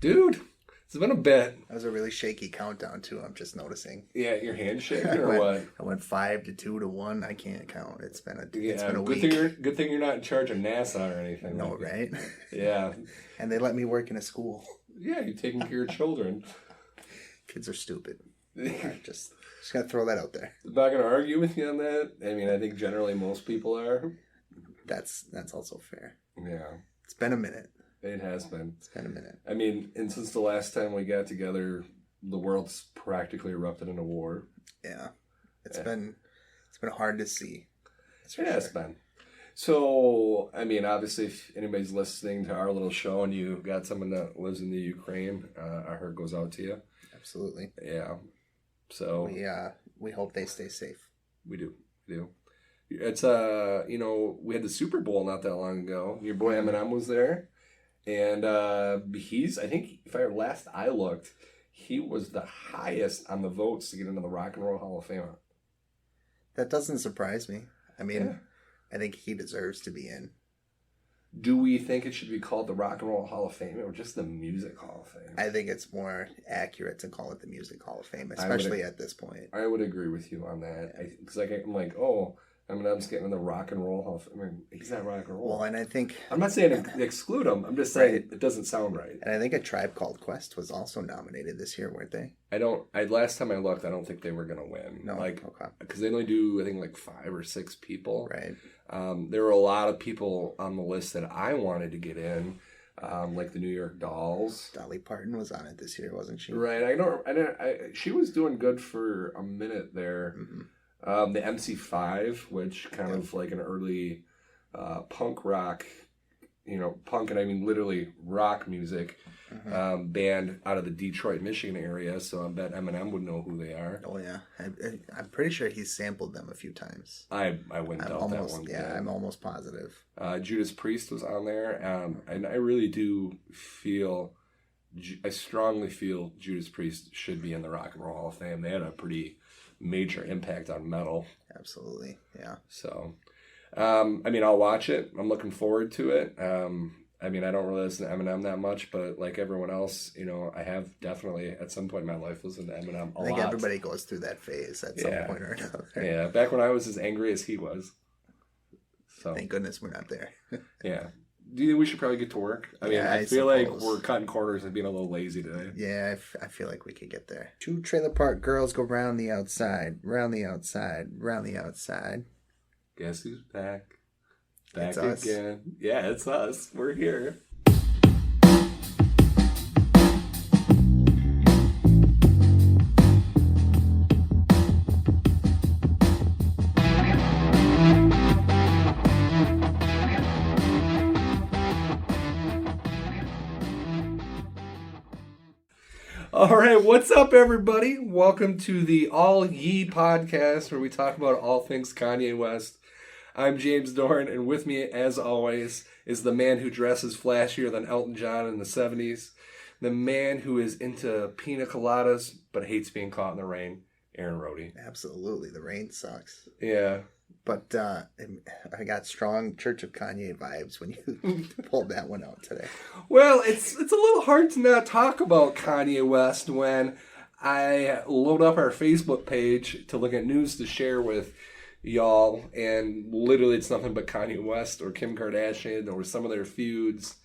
Dude, it's been a bit. That was a really shaky countdown, too. I'm just noticing. Yeah, your hand shaking or what? I went 5 to 2 to 1. I can't count. It's been a week. Good thing you're not in charge of NASA or anything. No, right? Yeah. And they let me work in a school. Yeah, you're taking care of children. Kids are stupid. Just going to throw that out there. I'm not going to argue with you on that. I mean, I think generally most people are. That's also fair. Yeah. It's been a minute. It has been. It's been a minute. I mean, and since the last time we got together, the world's practically erupted into war. Yeah. It's been hard to see. It's been. So, I mean, obviously, if anybody's listening to our little show and you got someone that lives in the Ukraine, our heart goes out to you. Absolutely. Yeah. So we hope they stay safe. We do. It's we had the Super Bowl not that long ago. Your boy Eminem was there. And I think last I looked, he was the highest on the votes to get into the Rock and Roll Hall of Fame. That doesn't surprise me. I mean, I think he deserves to be in. Do we think it should be called the Rock and Roll Hall of Fame or just the Music Hall of Fame? I think it's more accurate to call it the Music Hall of Fame, especially at this point. I would agree with you on that. Because I'm like, Eminem's getting in the Rock and Roll Hall of Fame. I mean, he's not rock and roll. Well, and I think... I'm not saying exclude him. I'm just saying it doesn't sound right. And I think A Tribe Called Quest was also nominated this year, weren't they? Last time I looked, I don't think they were going to win. No, okay. Because they only do, I think, 5 or 6 people. Right. There were a lot of people on the list that I wanted to get in, like the New York Dolls. Dolly Parton was on it this year, wasn't she? Right. She was doing good for a minute there. Mm-hmm. The MC5, which kind of like an early punk rock, punk, and I mean literally rock music, band out of the Detroit, Michigan area. So I bet Eminem would know who they are. Oh, yeah. I'm pretty sure he's sampled them a few times. I wouldn't doubt that one. Yeah, I'm almost positive. Judas Priest was on there. And I really do I strongly feel Judas Priest should be in the Rock and Roll Hall of Fame. They had a pretty major impact on metal. Absolutely, yeah. So, I'll watch it. I'm looking forward to it. I don't really listen to Eminem that much, but like everyone else, I have definitely at some point in my life listened to Eminem a lot. I think everybody goes through that phase at some point or another. Yeah, back when I was as angry as he was. So thank goodness we're not there. Yeah. Do you think we should probably get to work? I feel like we're cutting corners and being a little lazy today. Yeah, I feel like we could get there. 2 trailer park girls go round the outside, round the outside, round the outside. Guess who's back? Back it's us. Again. Yeah, it's us. We're here. All right, what's up, everybody? Welcome to the All Ye podcast, where we talk about all things Kanye West. I'm James Dorn, and with me, as always, is the man who dresses flashier than Elton John in the 70s, the man who is into pina coladas but hates being caught in the rain, Aaron Rohde. Absolutely, the rain sucks. Yeah. But I got strong Church of Kanye vibes when you pulled that one out today. Well, it's a little hard to not talk about Kanye West when I load up our Facebook page to look at news to share with y'all, and literally it's nothing but Kanye West or Kim Kardashian or some of their feuds.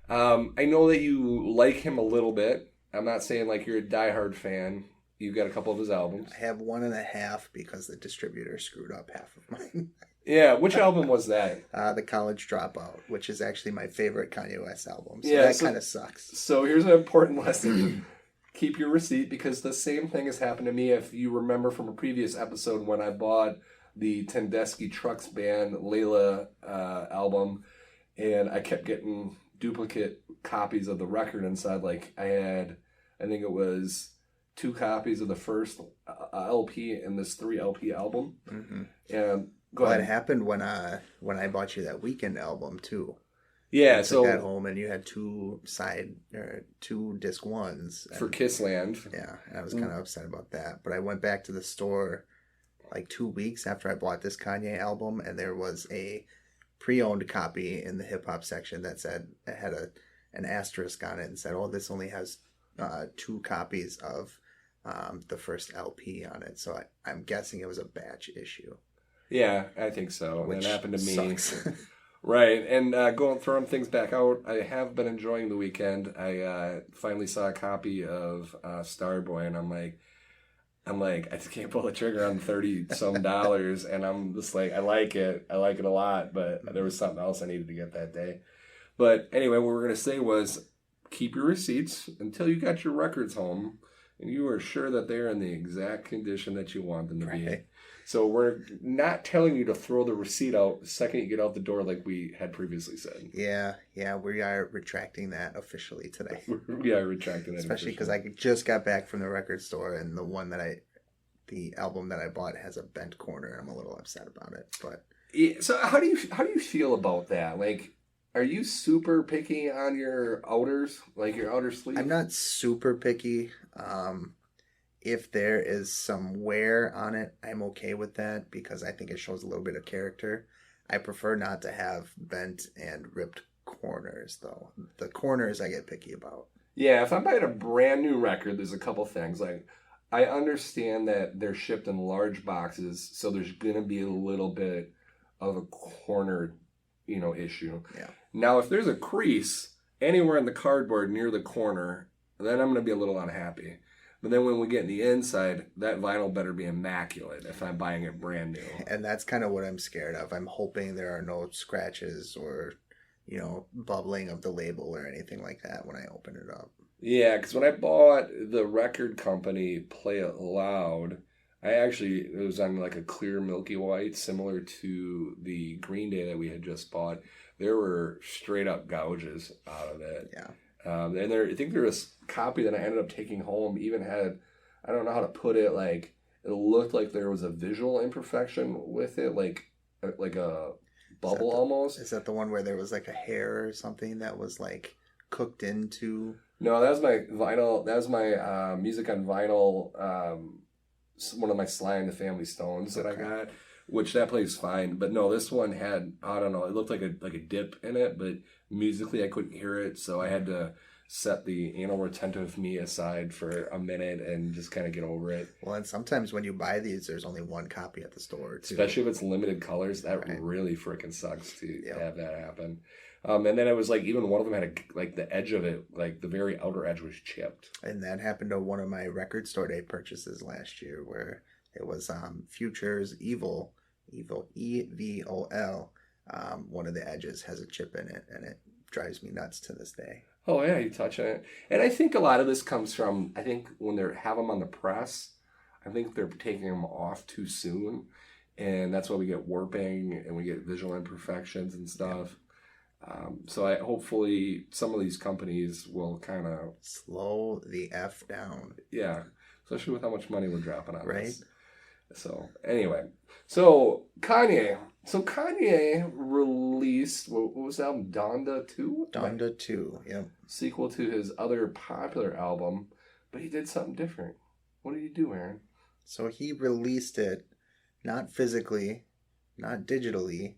I know that you like him a little bit. I'm not saying like you're a diehard fan. You've got a couple of his albums. I have 1.5 because the distributor screwed up half of mine. Yeah, which album was that? The College Dropout, which is actually my favorite Kanye West album. So that kind of sucks. So here's an important lesson. Keep your receipt, because the same thing has happened to me. If you remember from a previous episode when I bought the Tedeschi Trucks Band Layla album, and I kept getting duplicate copies of the record inside. Like I think it was 2 copies of the first LP and this 3 LP album. Mm-hmm. And go ahead. It happened when I bought you that Weekend album too. Yeah, so took that home, and you had 2 disc ones for Kissland. Yeah, and I was kind of upset about that. But I went back to the store like 2 weeks after I bought this Kanye album, and there was a pre-owned copy in the hip hop section that said it had an asterisk on it and said, "Oh, this only has 2 copies of the first LP on it." So I'm guessing it was a batch issue. Yeah, I think so. Which that happened to me. sucks. Right, and throwing things back out, I have been enjoying the weekend. I finally saw a copy of Starboy, and I'm like, I just can't pull the trigger on $30-some, and I'm just like, I like it a lot, but there was something else I needed to get that day. But anyway, what we were going to say was, keep your receipts until you got your records home, and you are sure that they're in the exact condition that you want them to be. So we're not telling you to throw the receipt out the second you get out the door like we had previously said. Yeah, we are retracting that officially today. We are retracting that. Especially because I just got back from the record store, and the album that I bought has a bent corner. I'm a little upset about it, but yeah, so how do you feel about that? Like, are you super picky on your outers, like your outer sleeve? I'm not super picky. If there is some wear on it, I'm okay with that because I think it shows a little bit of character. I prefer not to have bent and ripped corners, though. The corners I get picky about. Yeah, if I'm buying a brand new record, there's a couple things. Like, I understand that they're shipped in large boxes, so there's going to be a little bit of a corner, issue. Yeah. Now, if there's a crease anywhere in the cardboard near the corner, then I'm going to be a little unhappy. But then when we get in the inside, that vinyl better be immaculate if I'm buying it brand new. And that's kind of what I'm scared of. I'm hoping there are no scratches or, bubbling of the label or anything like that when I open it up. Yeah, because when I bought the record company Play It Loud, it was on like a clear milky white, similar to the Green Day that we had just bought. There were straight up gouges out of it. Yeah. And I think there was a copy that I ended up taking home even had, I don't know how to put it, like it looked like there was a visual imperfection with it, like a bubble almost. Is that the one where there was like a hair or something that was like cooked into? No, that was my vinyl. That was my music on vinyl. One of my Sly and the Family Stones that I got, which that plays fine. But no, this one had, I don't know, it looked like a dip in it, but musically I couldn't hear it, so I had to set the anal retentive me aside for a minute and just kind of get over it. Well, and sometimes when you buy these, there's only one copy at the store, too. Especially if it's limited colors, that really freaking sucks to have that happen. And then it was like, even one of them had the edge of it, like the very outer edge was chipped. And that happened to one of my record store day purchases last year, where it was Future's Evil, EVOL. One of the edges has a chip in it, and it drives me nuts to this day. Oh, yeah, you touch it. And I think a lot of this comes from, I think when they have them on the press, I think they're taking them off too soon. And that's why we get warping and we get visual imperfections and stuff. So hopefully some of these companies will kind of slow the F down. Yeah, especially with how much money we're dropping on this. So anyway, Kanye released, what was the album? Donda 2? Donda 2, yep. Sequel to his other popular album, but he did something different. What did he do, Aaron? So he released it not physically, not digitally,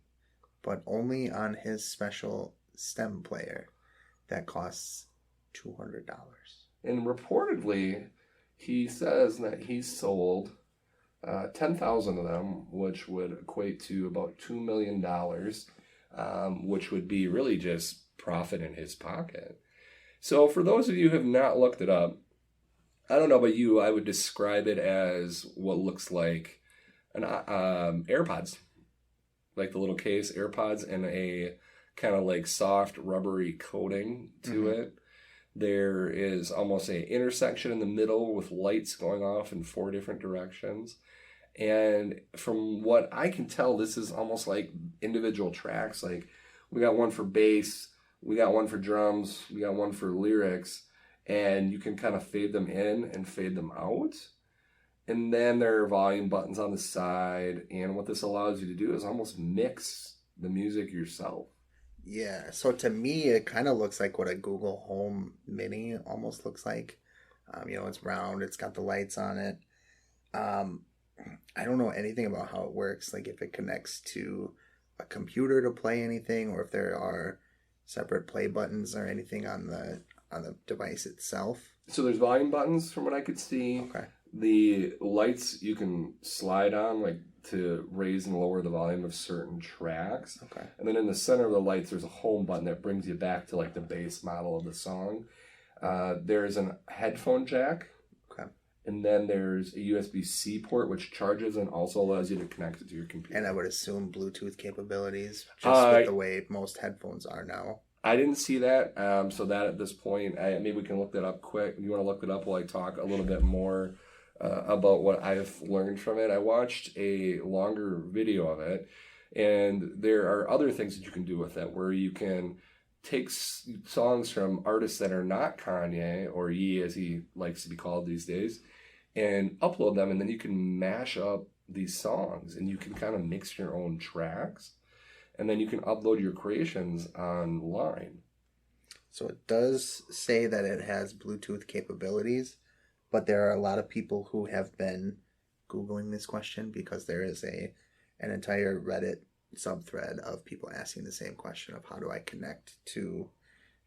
but only on his special stem player that costs $200. And reportedly, he says that he sold 10,000 of them, which would equate to about $2 million, which would be really just profit in his pocket. So for those of you who have not looked it up, I don't know about you, I would describe it as what looks like an AirPods. Like the little case, AirPods, and a kind of like soft rubbery coating to it. There is almost an intersection in the middle with lights going off in 4 different directions. And from what I can tell, this is almost like individual tracks. Like we got one for bass, we got one for drums, we got one for lyrics, and you can kind of fade them in and fade them out. And then there are volume buttons on the side. And what this allows you to do is almost mix the music yourself. Yeah. So to me, it kind of looks like what a Google Home Mini almost looks like. It's round. It's got the lights on it. I don't know anything about how it works. Like if it connects to a computer to play anything, or if there are separate play buttons or anything on the device itself. So there's volume buttons from what I could see. Okay. The lights you can slide on, like to raise and lower the volume of certain tracks. Okay. And then in the center of the lights, there's a home button that brings you back to like the base model of the song. There's a headphone jack. Okay. And then there's a USB-C port, which charges and also allows you to connect it to your computer. And I would assume Bluetooth capabilities, just with the way most headphones are now. I didn't see that, so that at this point, maybe we can look that up quick. You want to look it up while I talk a little bit more about what I've learned from it. I watched a longer video of it, and there are other things that you can do with it, where you can take songs from artists that are not Kanye, or Ye as he likes to be called these days, and upload them, and then you can mash up these songs, and you can kind of mix your own tracks. And then you can upload your creations online. So it does say that it has Bluetooth capabilities, but there are a lot of people who have been Googling this question because there is an entire Reddit subthread of people asking the same question of how do I connect to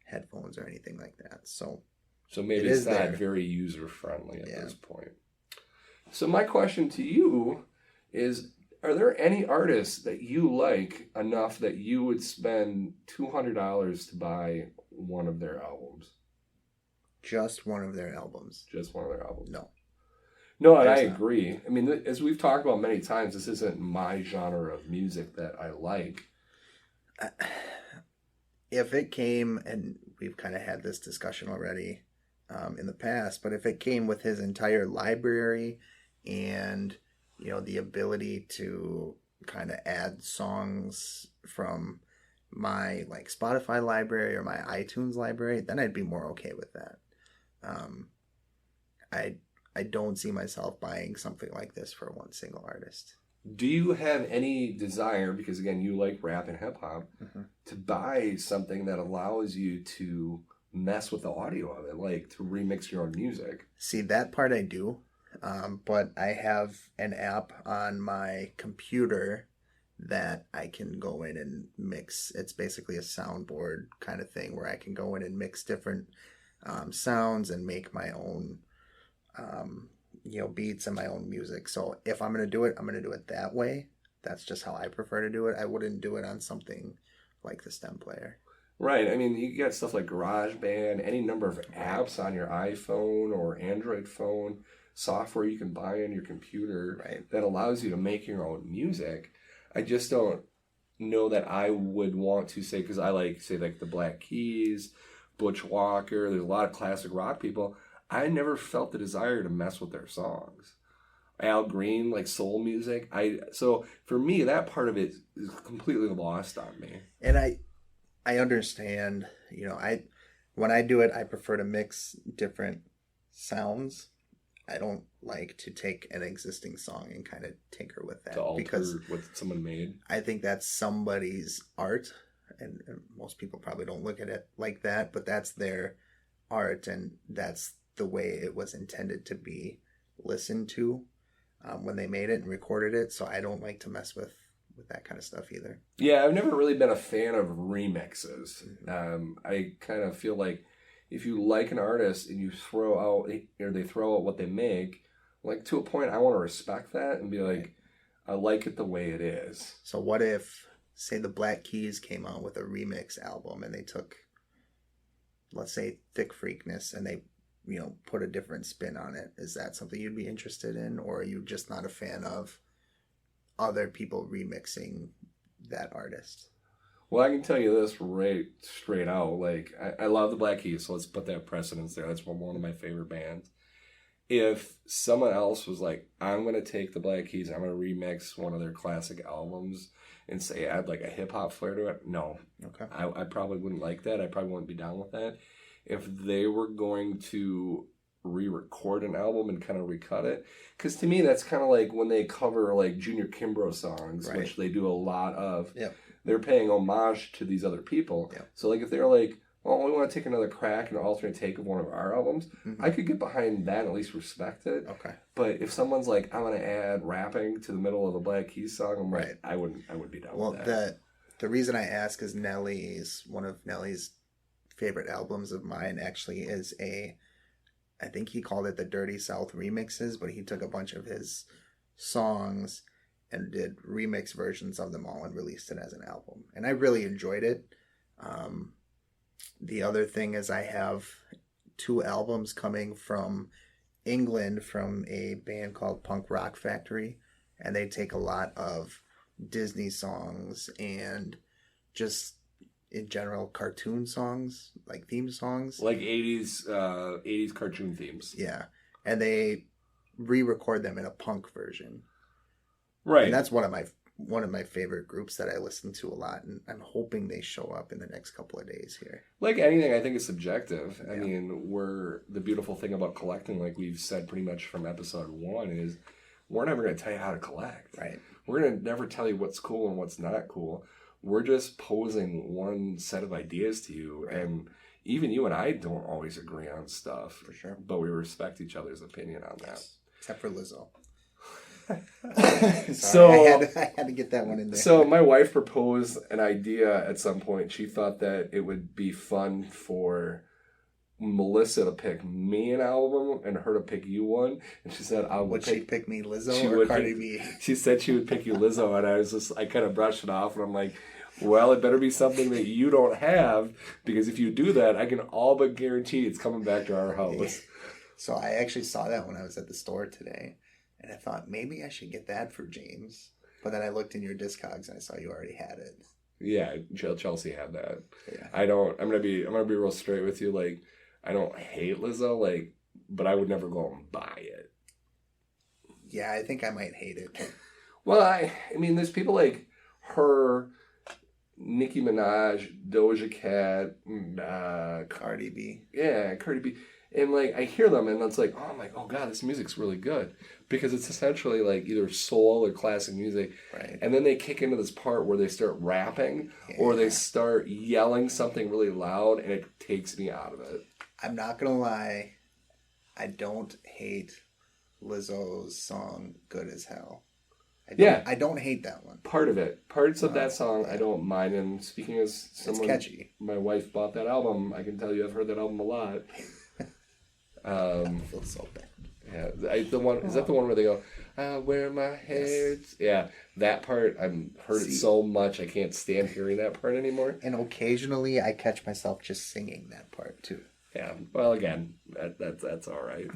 headphones or anything like that. So maybe it's not very user-friendly at this point. So my question to you is, are there any artists that you like enough that you would spend $200 to buy one of their albums? Just one of their albums? Just one of their albums? No. No, and I agree. I mean, as we've talked about many times, this isn't my genre of music that I like. If it came, and we've kind of had this discussion already in the past, but if it came with his entire library and the ability to kind of add songs from my like Spotify library or my iTunes library, then I'd be more okay with that. I don't see myself buying something like this for one single artist. Do you have any desire, because again, you like rap and hip hop, to buy something that allows you to mess with the audio of it, like to remix your own music? See, that part I do. But I have an app on my computer that I can go in and mix. It's basically a soundboard kind of thing where I can go in and mix different sounds and make my own beats and my own music. So if I'm going to do it, I'm going to do it that way. That's just how I prefer to do it. I wouldn't do it on something like the stem player. Right. I mean, you got stuff like GarageBand, any number of apps on your iPhone or Android phone, software you can buy on your computer that allows you to make your own music. I just don't know that I would want to say, because I like the Black Keys, Butch Walker, there's a lot of classic rock people. I never felt the desire to mess with their songs. Al Green, like soul music. So for me, that part of it is completely lost on me. And I understand, when I do it, I prefer to mix different sounds. I don't like to take an existing song and kind of tinker with that. To alter because what someone made. I think that's somebody's art, and most people probably don't look at it like that, but that's their art, and that's the way it was intended to be listened to when they made it and recorded it. So I don't like to mess with that kind of stuff either. Yeah, I've never really been a fan of remixes. I kind of feel like if you like an artist and you throw out, or they throw out what they make, like to a point, I want to respect that and be like, I like it the way it is. So what if, say, the Black Keys came out with a remix album and they took, let's say, Thick Freakness, and they, put a different spin on it? Is that something you'd be interested in, or are you just not a fan of other people remixing that artist? Well, I can tell you this right straight out. Like, I love the Black Keys, so let's put that precedence there. That's one of my favorite bands. If someone else was like, I'm going to take the Black Keys, I'm going to remix one of their classic albums and say add like a hip-hop flair to it, no. Okay. I probably wouldn't like that. I probably wouldn't be down with that. If they were going to re-record an album and kind of recut it, because to me that's kind of like when they cover like Junior Kimbrough songs, which they do a lot of. Yep. They're paying homage to these other people. Yep. So like if they're like, well, we want to take another crack and an alternate take of one of our albums, I could get behind that and at least respect it. Okay. But if someone's like, I'm going to add rapping to the middle of a Black Keys song, I'm like, I wouldn't be down with that. Well, The reason I ask is one of Nelly's favorite albums of mine actually is I think he called it the Dirty South remixes, but he took a bunch of his songs and did remix versions of them all and released it as an album. And I really enjoyed it. The other thing is I have 2 albums coming from England from a band called Punk Rock Factory, and they take a lot of Disney songs and just in general cartoon songs, like theme songs, like 80s cartoon themes. Yeah, and they re-record them in a punk version. Right. And that's one of my favorite groups that I listen to a lot, and I'm hoping they show up in the next couple of days here. Like anything, I think it's subjective. I mean, the beautiful thing about collecting, like we've said pretty much from episode 1, is we're never going to tell you how to collect. Right. We're going to never tell you what's cool and what's not cool. We're just posing one set of ideas to you, right. And even you and I don't always agree on stuff. For sure. But we respect each other's opinion on that. Except for Lizzo. So I had to get that one in there. So my wife proposed an idea at some point. She thought that it would be fun for Melissa to pick me an album and her to pick you one. And she said, would she pick me Lizzo or Cardi B? She said she would pick you Lizzo, and I kind of brushed it off, and I'm like, well, it better be something that you don't have, because if you do that, I can all but guarantee it's coming back to our house. So I actually saw that when I was at the store today, and I thought maybe I should get that for James. But then I looked in your Discogs and I saw you already had it. Yeah, Chelsea had that. Yeah. I'm gonna be real straight with you. Like, I don't hate Lizzo, like, but I would never go and buy it. Yeah, I think I might hate it. Well, I mean, there's people like her, Nicki Minaj, Doja Cat, Cardi B. Yeah, Cardi B. And, like, I hear them, and it's like, oh, I'm like, oh, God, this music's really good. Because it's essentially, like, either soul or classic music. Right. And then they kick into this part where they start rapping, or they start yelling something really loud, and it takes me out of it. I'm not going to lie. I don't hate Lizzo's song, Good as Hell. I don't hate that one. Parts of that song, I don't mind. And speaking as someone... It's catchy. My wife bought that album. I can tell you I've heard that album a lot. I feel so bad. Yeah, is that the one where they go, I wear my hair? Yes. Yeah, that part, I've heard it so much, I can't stand hearing that part anymore. And occasionally I catch myself just singing that part too. Yeah, well, again, that's all right.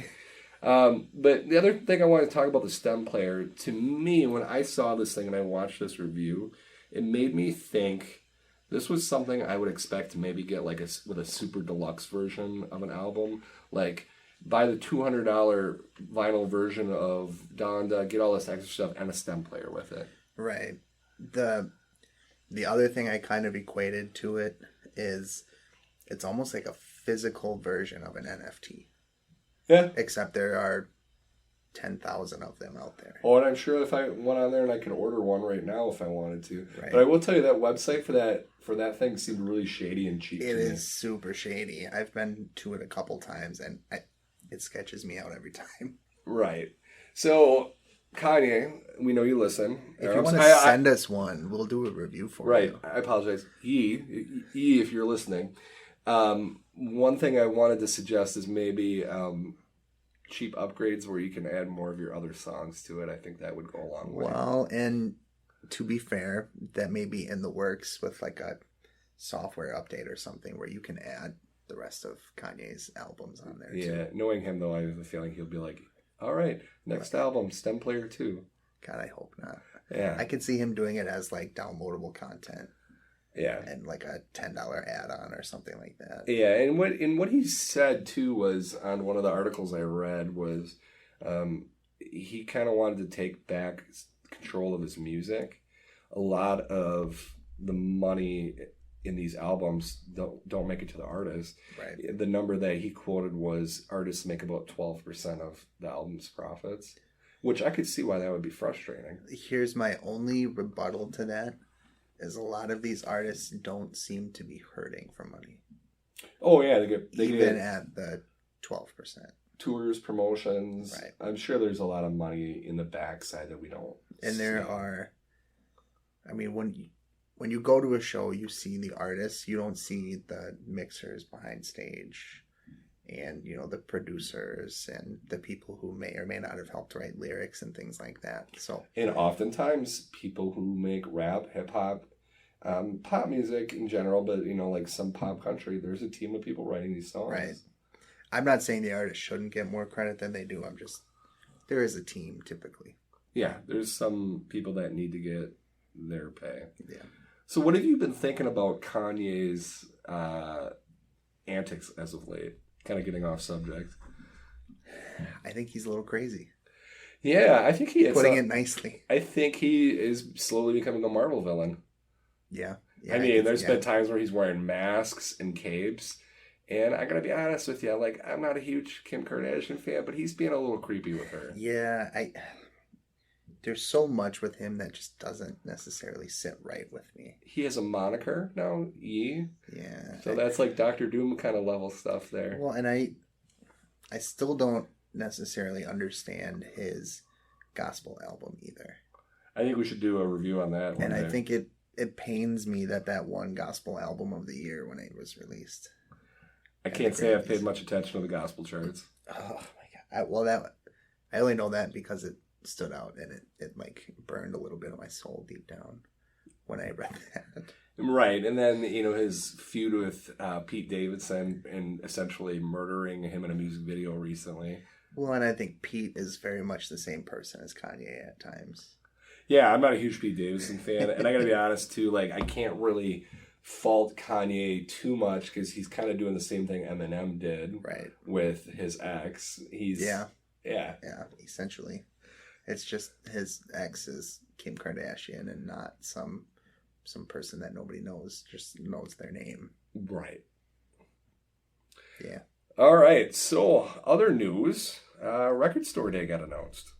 But the other thing I want to talk about the stem player, to me, when I saw this thing and I watched this review, it made me think this was something I would expect to maybe get like with a super deluxe version of an album. Like, buy the $200 vinyl version of Donda, get all this extra stuff, and a stem player with it. Right. The other thing I kind of equated to it is it's almost like a physical version of an NFT. Yeah. Except there are 10,000 of them out there. Oh, and I'm sure if I went on there and I could order one right now if I wanted to. Right. But I will tell you that website for that thing seemed really shady and cheap. It is super shady. I've been to it a couple times and it sketches me out every time. Right. So, Kanye, we know you listen. If you want to send us one, we'll do a review for you. Right. I apologize. E, if you're listening. One thing I wanted to suggest is maybe cheap upgrades where you can add more of your other songs to it. I think that would go a long way. Well, and to be fair, that may be in the works with like a software update or something where you can add the rest of Kanye's albums on there. Yeah, too. Knowing him though, I have a feeling he'll be like, all right, next album, Stem Player 2. God, I hope not. Yeah. I could see him doing it as like downloadable content. Yeah. And like a $10 add-on or something like that. Yeah, and what he said too was, on one of the articles I read, was he kind of wanted to take back control of his music. A lot of the money in these albums don't make it to the artist. Right. The number that he quoted was artists make about 12% of the album's profits, which I could see why that would be frustrating. Here's my only rebuttal to that. Is a lot of these artists don't seem to be hurting for money. Oh yeah, they get at the 12%. Tours, promotions. Right. I'm sure there's a lot of money in the backside that we don't. And there are. I mean, when when you go to a show, you see the artists. You don't see the mixers behind stage, and the producers and the people who may or may not have helped write lyrics and things like that. So, and oftentimes people who make rap, hip hop, pop music in general, but like some pop country, there's a team of people writing these songs. right. I'm not saying the artists shouldn't get more credit than they do. There is a team typically. Yeah, there's some people that need to get their pay. Yeah. So what have you been thinking about Kanye's antics as of late? Kind of getting off subject. I think he's a little crazy. Yeah, I think he is. Putting it nicely. I think he is slowly becoming a Marvel villain. Yeah. I mean, there's been times where he's wearing masks and capes. And I gotta be honest with you, like, I'm not a huge Kim Kardashian fan, but he's being a little creepy with her. Yeah, there's so much with him that just doesn't necessarily sit right with me. He has a moniker now, E. Yeah. So that's like Doctor Doom kind of level stuff there. Well, and I still don't necessarily understand his gospel album either. I think we should do a review on that one. And I think it pains me that won gospel album of the year when it was released. I can't say I've paid much attention to the gospel charts. Oh my god! I only know that because it stood out and it like burned a little bit of my soul deep down when I read that. Right, and then his feud with Pete Davidson and essentially murdering him in a music video recently. Well, and I think Pete is very much the same person as Kanye at times. Yeah, I'm not a huge Pete Davidson fan, and I gotta be honest too. Like, I can't really fault Kanye too much because he's kind of doing the same thing Eminem did, right, with his ex. Yeah. Essentially, it's just his ex is Kim Kardashian and not some person that nobody knows, just knows their name. Right. Yeah. All right. So, other news: Record Store Day got announced.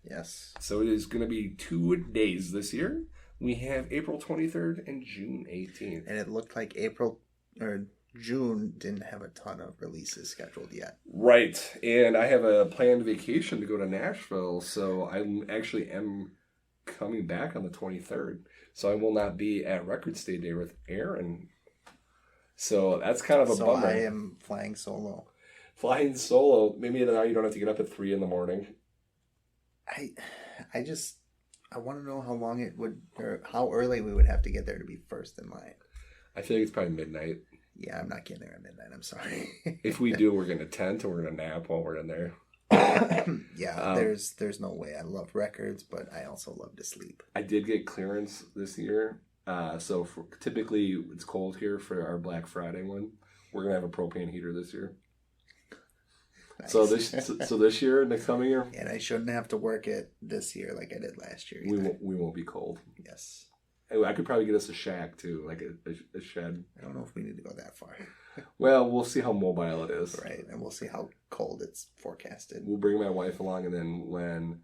Yes. So it is going to be 2 days this year. We have April 23rd and June 18th. And it looked like June didn't have a ton of releases scheduled yet. Right. And I have a planned vacation to go to Nashville, so I actually am coming back on the 23rd. So I will not be at Record Day Day with Aaron. So that's kind of a bummer. So I am flying solo. Flying solo. Maybe now you don't have to get up at 3 a.m. I want to know how long it would, or how early we would have to get there to be first in line. I feel like it's probably midnight. Yeah, I'm not getting there at midnight. I'm sorry. If we do, we're going to tent and we're going to nap while we're in there. Yeah, there's no way. I love records, but I also love to sleep. I did get clearance this year. So typically it's cold here for our Black Friday one. We're going to have a propane heater this year. Nice. So this year, next coming year, and I shouldn't have to work it this year like I did last year. We won't be cold. Yes, I could probably get us a shack too, like a shed. I don't know if we need to go that far. Well, we'll see how mobile it is, right? And we'll see how cold it's forecasted. We'll bring my wife along, and then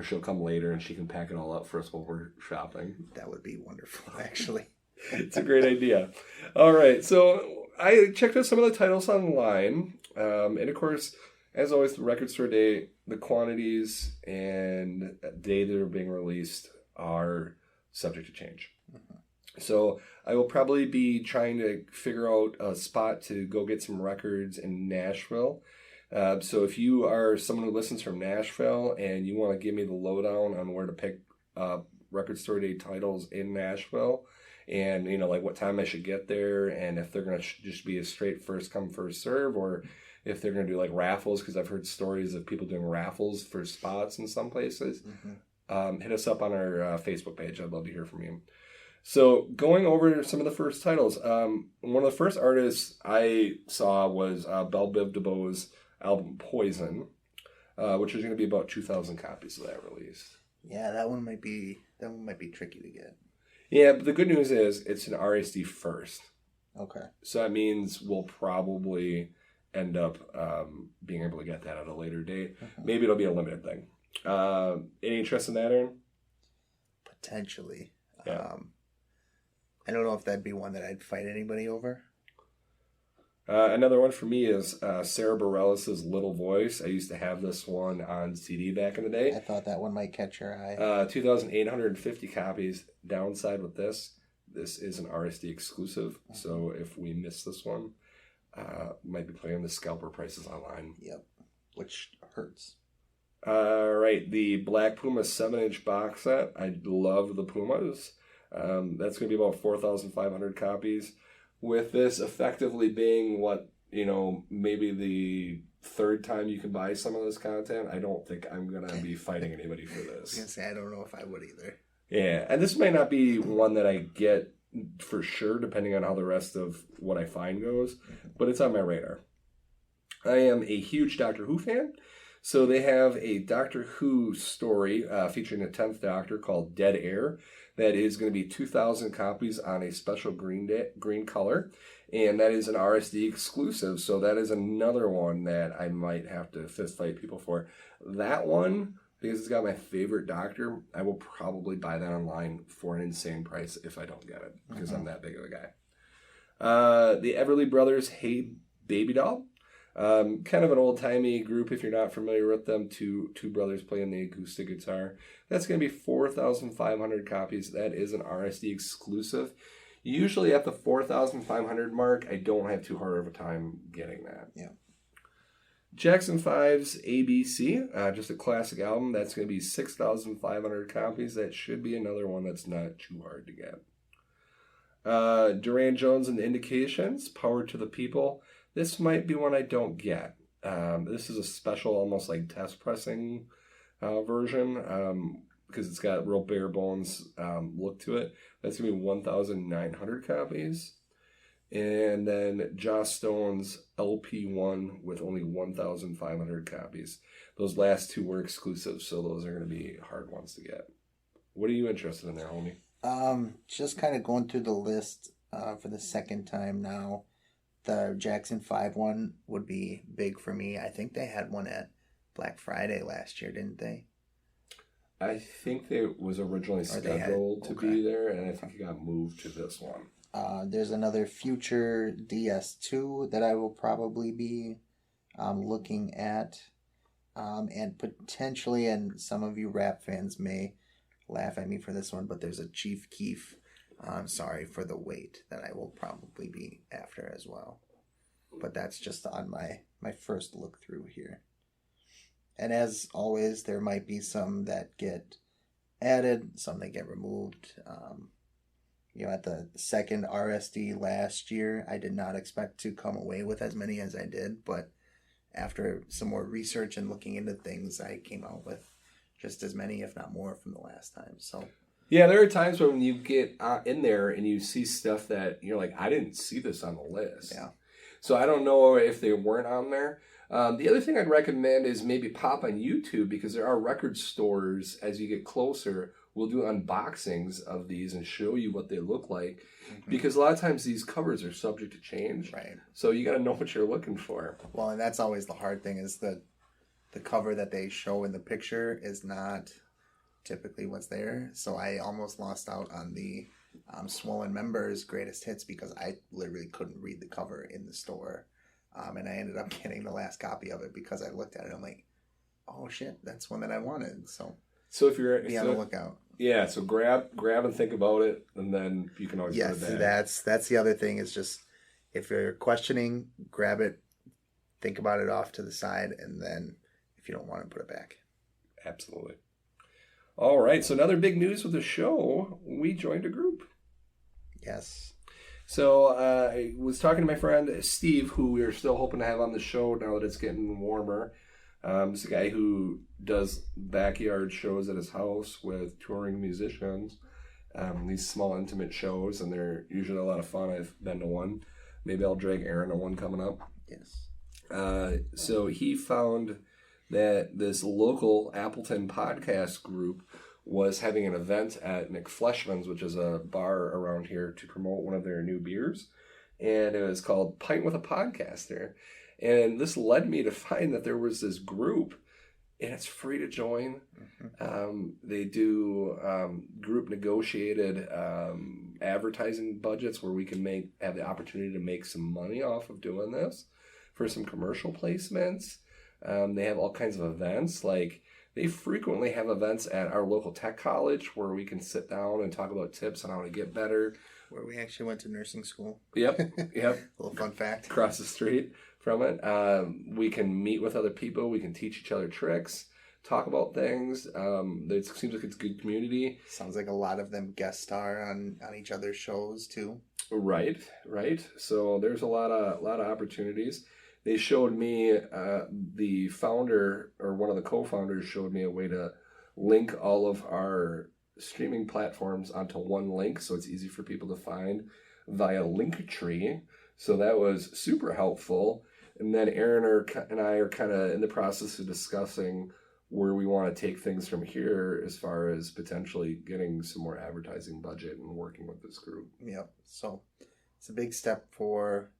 she'll come later, and she can pack it all up for us while we're shopping. That would be wonderful, actually. It's a great idea. All right, so I checked out some of the titles online, and of course, as always, the Record Store Day, the quantities and day that are being released are subject to change. Mm-hmm. So I will probably be trying to figure out a spot to go get some records in Nashville. So if you are someone who listens from Nashville and you want to give me the lowdown on where to pick Record Store Day titles in Nashville, and like what time I should get there, and if they're going to just be a straight first come first serve, or if they're going to do like raffles, because I've heard stories of people doing raffles for spots in some places. Mm-hmm. Hit us up on our Facebook page. I'd love to hear from you. So going over some of the first titles, one of the first artists I saw was Belle Biv DeVoe's album Poison, which is going to be about 2,000 copies of that release. Yeah, that one might be tricky to get. Yeah, but the good news is it's an RSD first. Okay. So that means we'll probably end up being able to get that at a later date. Mm-hmm. Maybe it'll be a limited thing. Any interest in that, Aaron? Potentially. Yeah. I don't know if that'd be one that I'd fight anybody over. Another one for me is Sarah Bareilles' Little Voice. I used to have this one on CD back in the day. I thought that one might catch your eye. 2,850 copies. Downside with this, this is an RSD exclusive. So if we miss this one, might be playing the scalper prices online. Yep, which hurts. Right, the Black Puma 7-inch box set. I love the Pumas. That's going to be about 4,500 copies. With this effectively being what, maybe the third time you can buy some of this content, I don't think I'm going to be fighting anybody for this. I was going to say, I don't know if I would either. Yeah, and this might not be one that I get for sure, depending on how the rest of what I find goes, but it's on my radar. I am a huge Doctor Who fan, so they have a Doctor Who story featuring the 10th Doctor called Dead Air that is going to be 2,000 copies on a special green color, and that is an RSD exclusive, so that is another one that I might have to fist fight people for. That one, because it's got my favorite Doctor, I will probably buy that online for an insane price if I don't get it, because I'm that big of a guy. The Everly Brothers Hey Baby Doll. Kind of an old-timey group if you're not familiar with them. Two brothers playing the acoustic guitar. That's going to be 4,500 copies. That is an RSD exclusive. Usually at the 4,500 mark, I don't have too hard of a time getting that. Yeah. Jackson 5's ABC, just a classic album. That's going to be 6,500 copies. That should be another one that's not too hard to get. Duran Jones and the Indications, Power to the People. This might be one I don't get. This is a special, almost like test pressing version, because it's got real bare bones look to it. That's going to be 1,900 copies. And then Joss Stone's LP1 with only 1,500 copies. Those last two were exclusive, so those are going to be hard ones to get. What are you interested in there, homie? Just kind of going through the list for the second time now. The Jackson 5 one would be big for me. I think they had one at Black Friday last year, didn't they? I think it was originally scheduled to be there, and I think it got moved to this one. There's another future DS2 that I will probably be looking at. And potentially, and some of you rap fans may laugh at me for this one, but there's a Chief Keef, Sorry for the Wait, that I will probably be after as well. But that's just on my first look through here. And as always, there might be some that get added, some that get removed. At the second RSD last year, I did not expect to come away with as many as I did, but after some more research and looking into things, I came out with just as many, if not more, from the last time. So, yeah, there are times when you get in there and you see stuff that you're like, I didn't see this on the list. Yeah. So I don't know if they weren't on there. The other thing I'd recommend is maybe pop on YouTube, because there are record stores as you get closer. We'll do unboxings of these and show you what they look like, because a lot of times these covers are subject to change. Right. So you got to know what you're looking for. Well, and that's always the hard thing, is the cover that they show in the picture is not typically what's there. So I almost lost out on the Swollen Members Greatest Hits because I literally couldn't read the cover in the store. And I ended up getting the last copy of it because I looked at it and I'm like, oh shit, that's one that I wanted. So if you're be on the lookout. Yeah, so grab and think about it, and then you can always put it back. That's the other thing, is just if you're questioning, grab it, think about it off to the side, and then if you don't want to, put it back. Absolutely. All right, so another big news with the show, we joined a group. Yes. So I was talking to my friend Steve, who we are still hoping to have on the show now that it's getting warmer. It's a guy who does backyard shows at his house with touring musicians. These small, intimate shows, and they're usually a lot of fun. I've been to one. Maybe I'll drag Aaron to one coming up. Yes. So he found that this local Appleton podcast group was having an event at McFleshman's, which is a bar around here, to promote one of their new beers. And it was called Pint with a Podcaster. And this led me to find that there was this group, and it's free to join. Mm-hmm. They do group negotiated advertising budgets where we can have the opportunity to make some money off of doing this for some commercial placements. They have all kinds of events. Like, they frequently have events at our local tech college where we can sit down and talk about tips on how to get better. Where we actually went to nursing school. Yep. A little fun fact. Across the street from it. We can meet with other people. We can teach each other tricks, talk about things. It seems like it's a good community. Sounds like a lot of them guest star on each other's shows too. Right. So there's a lot of opportunities. They showed me, the founder or one of the co-founders showed me a way to link all of our streaming platforms onto one link, so it's easy for people to find via Linktree. So that was super helpful. And then Aaron and I are kind of in the process of discussing where we want to take things from here as far as potentially getting some more advertising budget and working with this group. Yep. So it's a big step for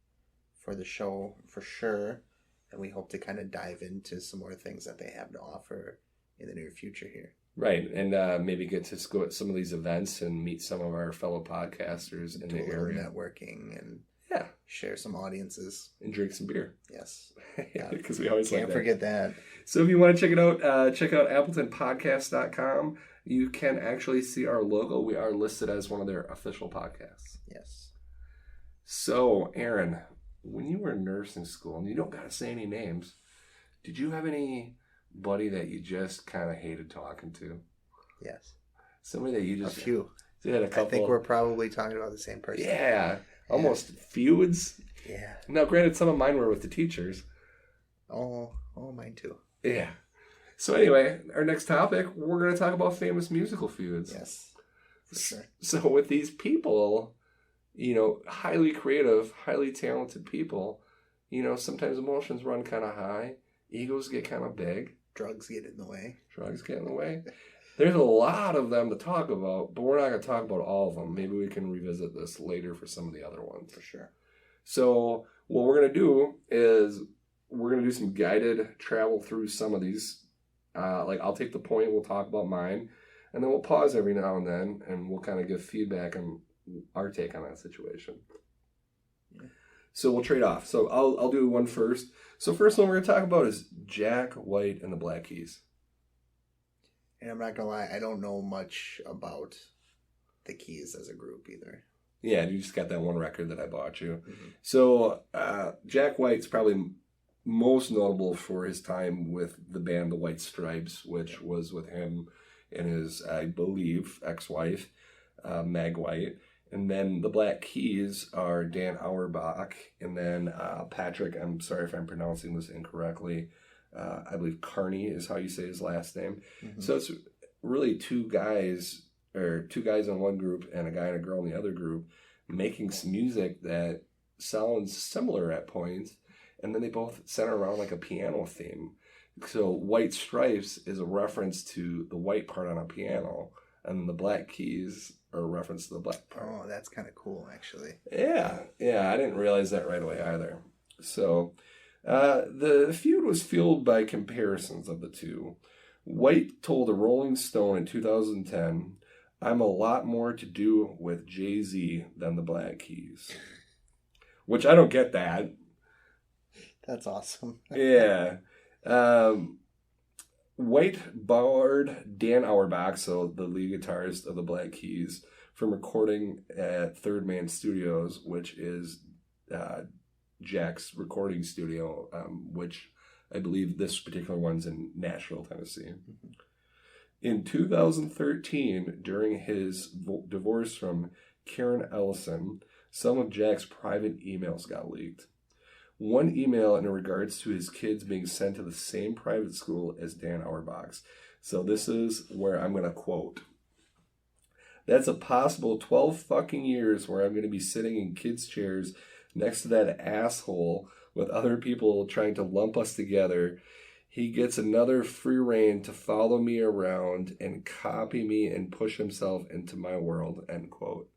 the show for sure. And we hope to kind of dive into some more things that they have to offer in the near future here. Right. And maybe get to go at some of these events and meet some of our fellow podcasters in the area. Networking and yeah, share some audiences. And drink some beer. Yes. Because we always can't forget that. So if you want to check it out, check out AppletonPodcast.com. You can actually see our logo. We are listed as one of their official podcasts. Yes. So, Aaron, when you were in nursing school, and you don't got to say any names, did you have anybody that you just kind of hated talking to? Yes. Somebody that you just... A few. You had a couple. I think we're probably talking about the same person. Yeah. Almost feuds. Yeah. Now, granted, some of mine were with the teachers. Oh, mine too. Yeah. So anyway, our next topic, we're going to talk about famous musical feuds. Yes, for sure. So with these people, highly creative, highly talented people, sometimes emotions run kind of high. Egos get kind of big. Drugs get in the way. There's a lot of them to talk about, but we're not going to talk about all of them. Maybe we can revisit this later for some of the other ones. For sure. So what we're going to do is we're going to do some guided travel through some of these. I'll take the point, we'll talk about mine, and then we'll pause every now and then, and we'll kind of give feedback on our take on that situation. Yeah. So we'll trade off. So I'll do one first. So first one we're going to talk about is Jack White and the Black Keys. And I'm not going to lie, I don't know much about the Keys as a group either. Yeah, you just got that one record that I bought you. Mm-hmm. So Jack White's probably most notable for his time with the band The White Stripes, which was with him and his, I believe, ex-wife, Meg White. And then the Black Keys are Dan Auerbach, and then Patrick, I'm sorry if I'm pronouncing this incorrectly, I believe Carney is how you say his last name. Mm-hmm. So it's really two guys in one group and a guy and a girl in the other group making some music that sounds similar at points, and then they both center around like a piano theme. So White Stripes is a reference to the white part on a piano, and the Black Keys are a reference to the black part. Oh, that's kind of cool, actually. Yeah, I didn't realize that right away either. So the feud was fueled by comparisons of the two. White told a Rolling Stone in 2010, "I'm a lot more to do with Jay-Z than the Black Keys." Which I don't get that. That's awesome. Yeah. White barred Dan Auerbach, so the lead guitarist of the Black Keys, from recording at Third Man Studios, which is Jack's recording studio, which I believe this particular one's in Nashville, Tennessee. Mm-hmm. In 2013, during his divorce from Karen Ellison, some of Jack's private emails got leaked. One email in regards to his kids being sent to the same private school as Dan Auerbach's. So this is where I'm going to quote. "That's a possible 12 fucking years where I'm going to be sitting in kids' chairs next to that asshole with other people trying to lump us together. He gets another free rein to follow me around and copy me and push himself into my world," end quote.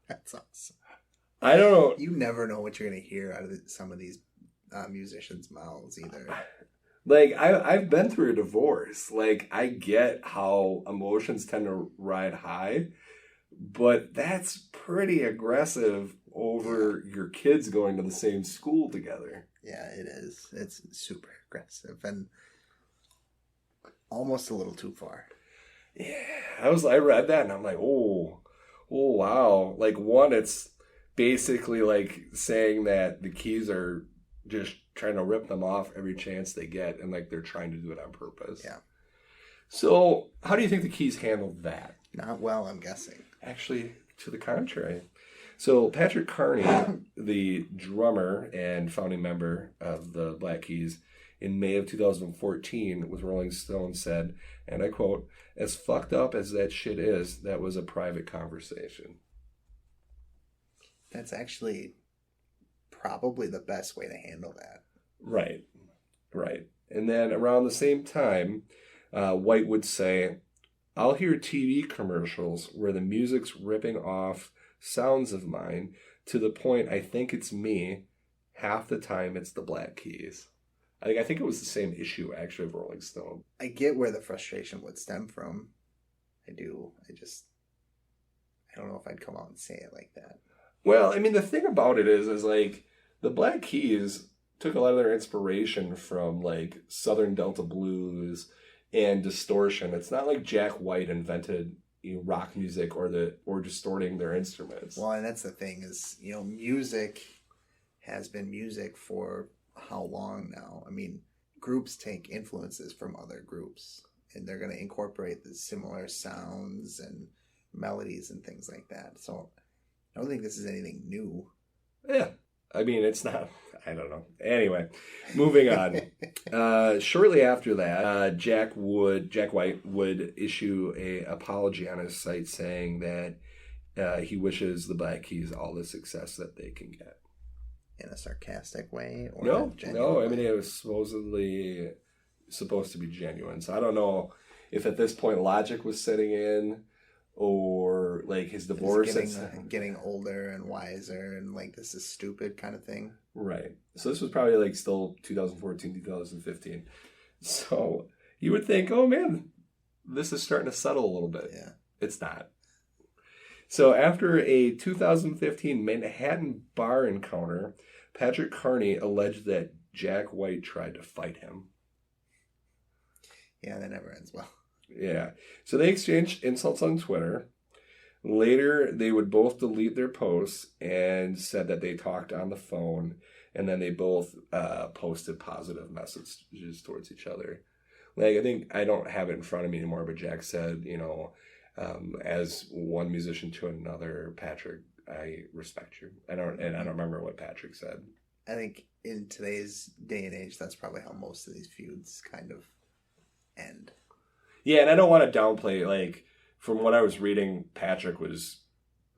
That's awesome. I don't know. You never know what you're going to hear out of some of these musicians' mouths either. Like, I've been through a divorce. Like, I get how emotions tend to ride high, but that's pretty aggressive over your kids going to the same school together. Yeah, it is. It's super aggressive and almost a little too far. Yeah, I read that and I'm like, oh, Oh, wow. Like, one, it's basically like saying that the Keys are just trying to rip them off every chance they get, and like they're trying to do it on purpose. Yeah. So, how do you think the Keys handled that? Not well, I'm guessing. Actually, to the contrary. So, Patrick Carney, the drummer and founding member of the Black Keys, in May of 2014, with Rolling Stone said, and I quote, "As fucked up as that shit is, that was a private conversation." That's actually probably the best way to handle that. Right, right. And then around the same time, White would say, "I'll hear TV commercials where the music's ripping off sounds of mine to the point I think it's me. Half the time it's the Black Keys." I think it was the same issue, actually, of Rolling Stone. I get where the frustration would stem from. I do. I don't know if I'd come out and say it like that. Well, I mean, the thing about it is like, the Black Keys took a lot of their inspiration from, like, Southern Delta blues and distortion. It's not like Jack White invented rock music or distorting their instruments. Well, and that's the thing is, music has been music for how long now? I mean, groups take influences from other groups, and they're going to incorporate the similar sounds and melodies and things like that. So I don't think this is anything new. Yeah. I mean, it's not, I don't know. Anyway, moving on. Shortly after that, Jack White would issue a apology on his site saying that he wishes the Black Keys all the success that they can get. In a sarcastic way? Or No. I mean, it was supposed to be genuine. So I don't know if at this point Logic was setting in, or like his divorce. Getting older and wiser and like, this is stupid kind of thing. Right. So this was probably like still 2014, 2015. So you would think, oh man, this is starting to settle a little bit. Yeah. It's not. So after a 2015 Manhattan bar encounter, Patrick Carney alleged that Jack White tried to fight him. Yeah, that never ends well. Yeah. So they exchanged insults on Twitter. Later, they would both delete their posts and said that they talked on the phone, and then they both posted positive messages towards each other. Like, I think, I don't have it in front of me anymore, but Jack said, as one musician to another, Patrick, I respect you. I don't remember what Patrick said. I think in today's day and age, that's probably how most of these feuds kind of end. Yeah, and I don't want to downplay, like, from what I was reading, Patrick was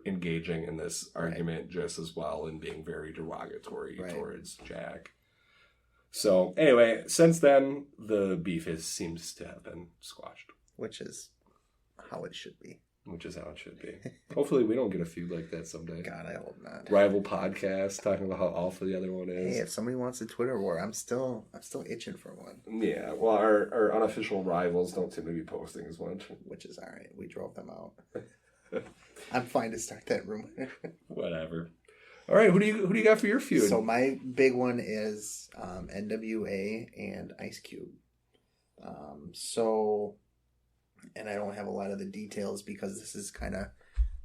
engaging in this argument just as well and being very derogatory towards Jack. So, anyway, since then, the beef seems to have been squashed. Which is how it should be. Hopefully we don't get a feud like that someday. God, I hope not. Rival podcast talking about how awful the other one is. Hey, if somebody wants a Twitter war, I'm still itching for one. Yeah, well, our unofficial rivals don't seem to be posting as much. Which is alright. We drove them out. I'm fine to start that rumor. Whatever. All right, who do you got for your feud? So my big one is NWA and Ice Cube. And I don't have a lot of the details because this is kind of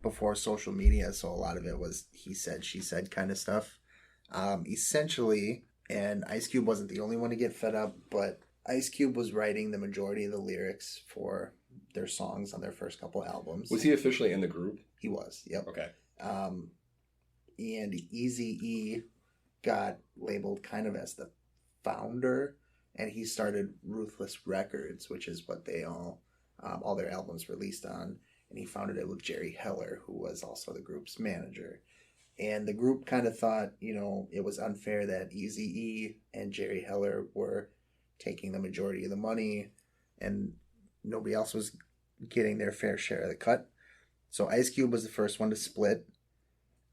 before social media, so a lot of it was he said, she said kind of stuff. Essentially, and Ice Cube wasn't the only one to get fed up, but Ice Cube was writing the majority of the lyrics for their songs on their first couple albums. Was he officially in the group? He was, yep. Okay. And Eazy-E got labeled kind of as the founder, and he started Ruthless Records, which is what they all their albums released on, and he founded it with Jerry Heller, who was also the group's manager. And the group kind of thought, it was unfair that Eazy-E and Jerry Heller were taking the majority of the money, and nobody else was getting their fair share of the cut. So Ice Cube was the first one to split,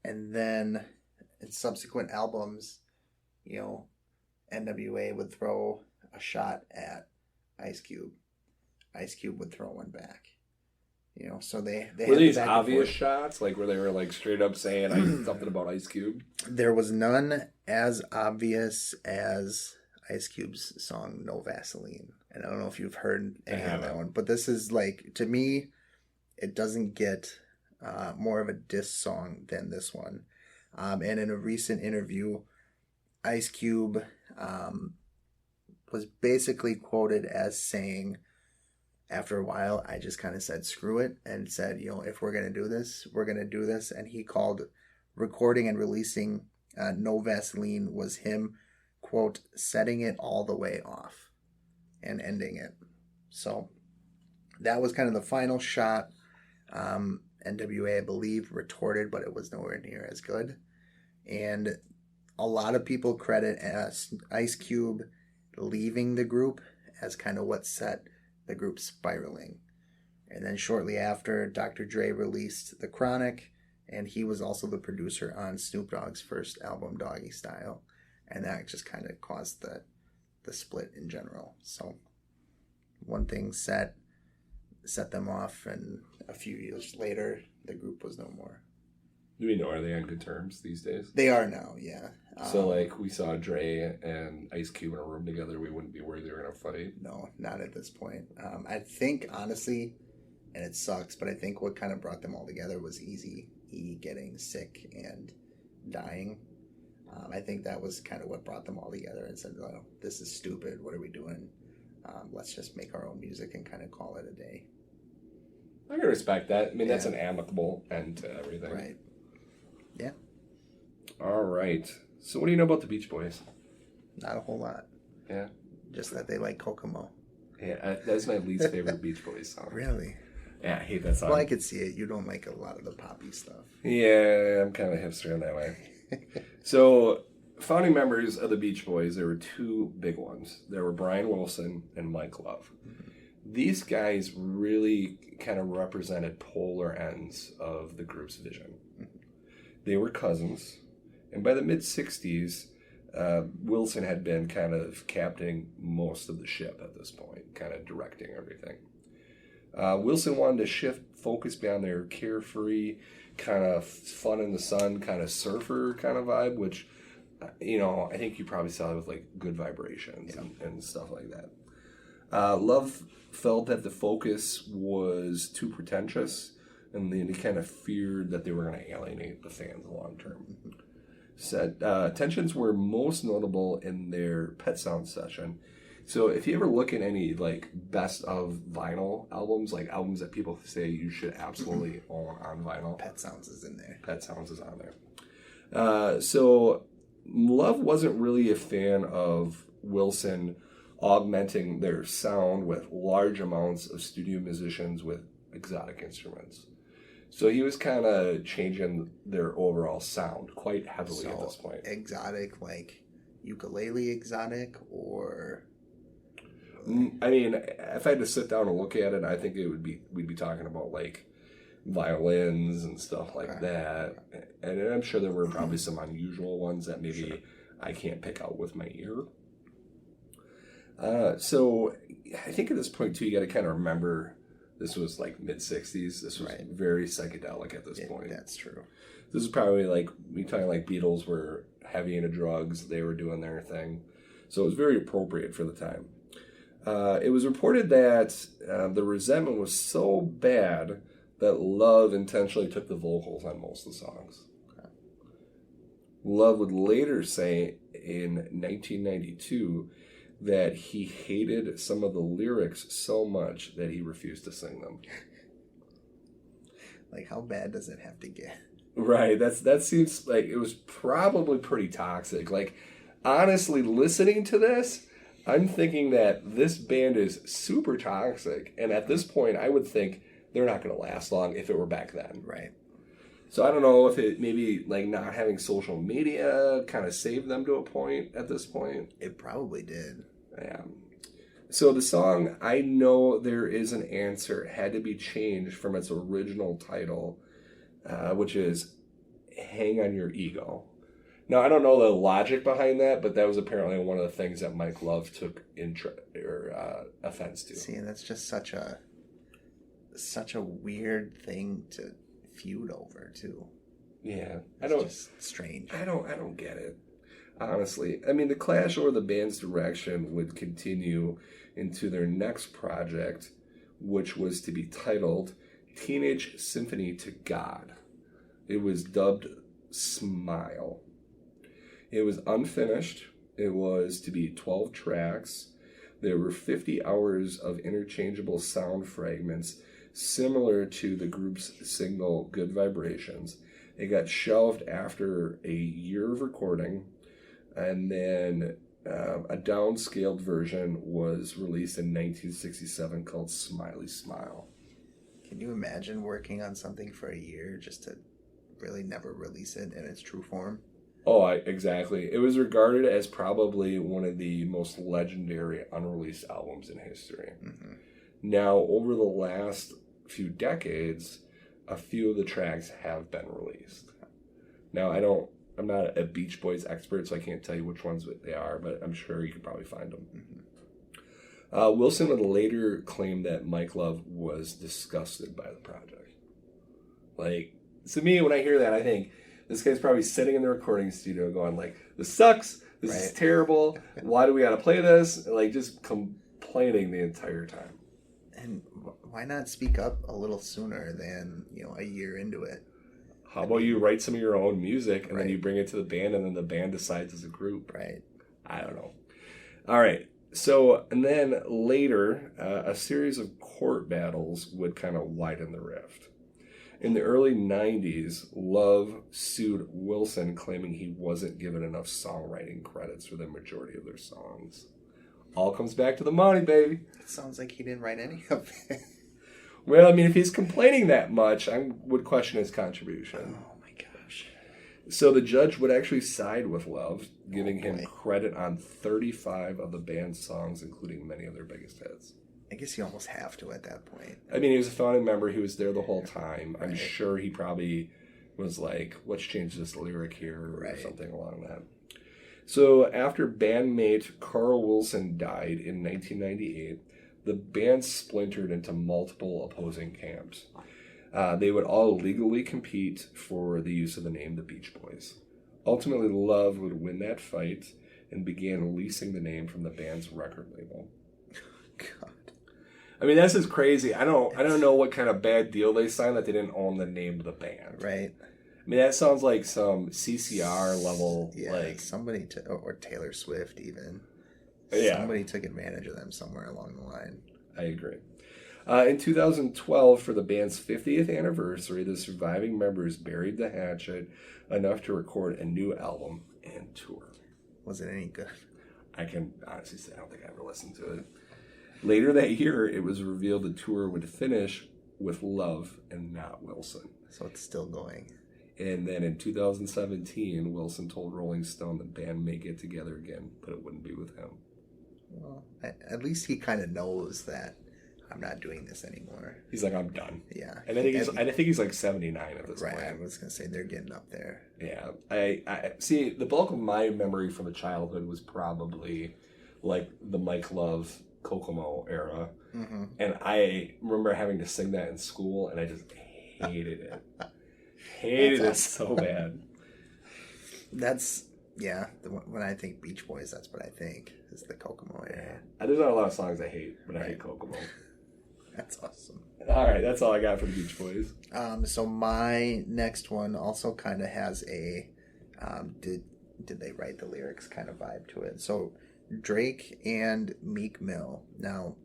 and then in subsequent albums, NWA would throw a shot at Ice Cube. Ice Cube would throw one back. So they were these obvious shots, like where they were like straight up saying something about Ice Cube? There was none as obvious as Ice Cube's song "No Vaseline," and I don't know if you've heard any of that one, but this is like, to me, it doesn't get more of a diss song than this one. And in a recent interview, Ice Cube was basically quoted as saying, after a while, I just kind of said, screw it, and said, if we're going to do this, we're going to do this. And he called recording and releasing No Vaseline was him, quote, setting it all the way off and ending it. So that was kind of the final shot. NWA, I believe, retorted, but it was nowhere near as good. And a lot of people credit Ice Cube leaving the group as kind of what set the group spiraling. And then shortly after, Dr. Dre released The Chronic, and he was also the producer on Snoop Dogg's first album, Doggy Style. And that just kind of caused the split in general. So one thing set them off, and a few years later, the group was no more. Do we know, are they on good terms these days? They are now, yeah. So, we saw Dre and Ice Cube in a room together, we wouldn't be worried they were going to fight? No, not at this point. I think, honestly, and it sucks, but I think what kind of brought them all together was Eazy-E getting sick and dying. I think that was kind of what brought them all together and said, oh, this is stupid, what are we doing? Let's just make our own music and kind of call it a day. I can respect that. I mean, that's an amicable end to everything. Right. Yeah. All right. So what do you know about the Beach Boys? Not a whole lot. Yeah. Just that they like Kokomo. Yeah, that's my least favorite Beach Boys song. Really? Yeah, I hate that song. Well, I could see it. You don't like a lot of the poppy stuff. Yeah, I'm kind of a hipster in that way. So, founding members of the Beach Boys, there were two big ones. There were Brian Wilson and Mike Love. Mm-hmm. These guys really kind of represented polar ends of the group's vision. Mm-hmm. They were cousins, and by the mid-'60s, Wilson had been kind of captaining most of the ship at this point, kind of directing everything. Wilson wanted to shift focus beyond their carefree, kind of fun in the sun, kind of surfer kind of vibe, which, I think you probably saw it with Good Vibrations and stuff like that. Love felt that the focus was too pretentious, and they kind of feared that they were going to alienate the fans long term. Said tensions were most notable in their Pet Sounds session. So if you ever look at any best of vinyl albums, albums that people say you should absolutely own on vinyl, Pet Sounds is in there. Pet Sounds is on there. So Love wasn't really a fan of Wilson augmenting their sound with large amounts of studio musicians with exotic instruments. So he was kind of changing their overall sound quite heavily at this point. Exotic, like ukulele exotic, or... I mean, if I had to sit down and look at it, I think we'd be talking about violins and stuff like that. And I'm sure there were probably some unusual ones that maybe I can't pick out with my ear. So I think at this point too, you got to kind of remember this was mid-'60s. This was very psychedelic at this point. That's true. This is probably we talking Beatles were heavy into drugs. They were doing their thing. So it was very appropriate for the time. It was reported that the resentment was so bad that Love intentionally took the vocals on most of the songs. Okay. Love would later say in 1992 that he hated some of the lyrics so much that he refused to sing them. How bad does it have to get? Right, that seems like it was probably pretty toxic. Honestly, listening to this, I'm thinking that this band is super toxic, and at this point, I would think they're not going to last long if it were back then. Right. So I don't know if it maybe not having social media kind of saved them to a point at this point. It probably did. Yeah. So the song, I Know There Is an Answer, had to be changed from its original title, which is Hang on Your Ego. Now, I don't know the logic behind that, but that was apparently one of the things that Mike Love took offense to. See, and that's just such a weird thing to feud over, too. Yeah, it's just strange. I don't get it, honestly. I mean, the clash over the band's direction would continue into their next project, which was to be titled Teenage Symphony to God. It was dubbed Smile. It was unfinished. It was to be 12 tracks. There were 50 hours of interchangeable sound fragments similar to the group's single Good Vibrations. It got shelved after a year of recording, and then a downscaled version was released in 1967 called Smiley Smile. Can you imagine working on something for a year just to really never release it in its true form? Oh, exactly. It was regarded as probably one of the most legendary unreleased albums in history. Mm-hmm. Now, over the last few decades, a few of the tracks have been released. Now, I'm not a Beach Boys expert, so I can't tell you which ones they are, but I'm sure you could probably find them. Mm-hmm. Wilson would later claim that Mike Love was disgusted by the project. Like, to me, when I hear that, I think this guy's probably sitting in the recording studio going like, this sucks, this is terrible, why do we gotta play this? Like, just complaining the entire time. And why not speak up a little sooner than, a year into it? How about you write some of your own music and then you bring it to the band and then the band decides as a group? Right. I don't know. All right. So, and then later, a series of court battles would kind of widen the rift. In the early 90s, Love sued Wilson, claiming he wasn't given enough songwriting credits for the majority of their songs. All comes back to the money, baby. It sounds like he didn't write any of it. Well, I mean, if he's complaining that much, I would question his contribution. Oh, my gosh. So the judge would actually side with Love, giving him credit on 35 of the band's songs, including many of their biggest hits. I guess you almost have to at that point. I mean, he was a founding member. He was there the whole time. I'm sure he probably was like, let's change this lyric here or something along that. So after bandmate Carl Wilson died in 1998, the band splintered into multiple opposing camps. They would all legally compete for the use of the name the Beach Boys. Ultimately, Love would win that fight and began leasing the name from the band's record label. God. I mean, that's just crazy. I don't know what kind of bad deal they signed that they didn't own the name of the band. Right. I mean, that sounds like some CCR level. Yeah, like somebody or Taylor Swift even. Yeah. Somebody took advantage of them somewhere along the line. I agree. In 2012, for the band's 50th anniversary, the surviving members buried the hatchet enough to record a new album and tour. Was it any good? I can honestly say I don't think I ever listened to it. Later that year, it was revealed the tour would finish with Love and not Wilson. So it's still going. And then in 2017, Wilson told Rolling Stone the band may get together again, but it wouldn't be with him. Well, at least he kind of knows that I'm not doing this anymore. He's like, I'm done. Yeah. And I think he's like 79 at this point. Right, I was going to say they're getting up there. Yeah. I see, the bulk of my memory from the childhood was probably like the Mike Love Kokomo era. Mm-hmm. And I remember having to sing that in school, and I just hated it. Hated it so bad. When I think Beach Boys, that's what I think, is the Kokomo era. Yeah. There's not a lot of songs I hate, but I hate Kokomo. That's awesome. All right, that's all I got for the Beach Boys. So my next one also kind of has a did they write the lyrics kind of vibe to it. So Drake and Meek Mill. Now,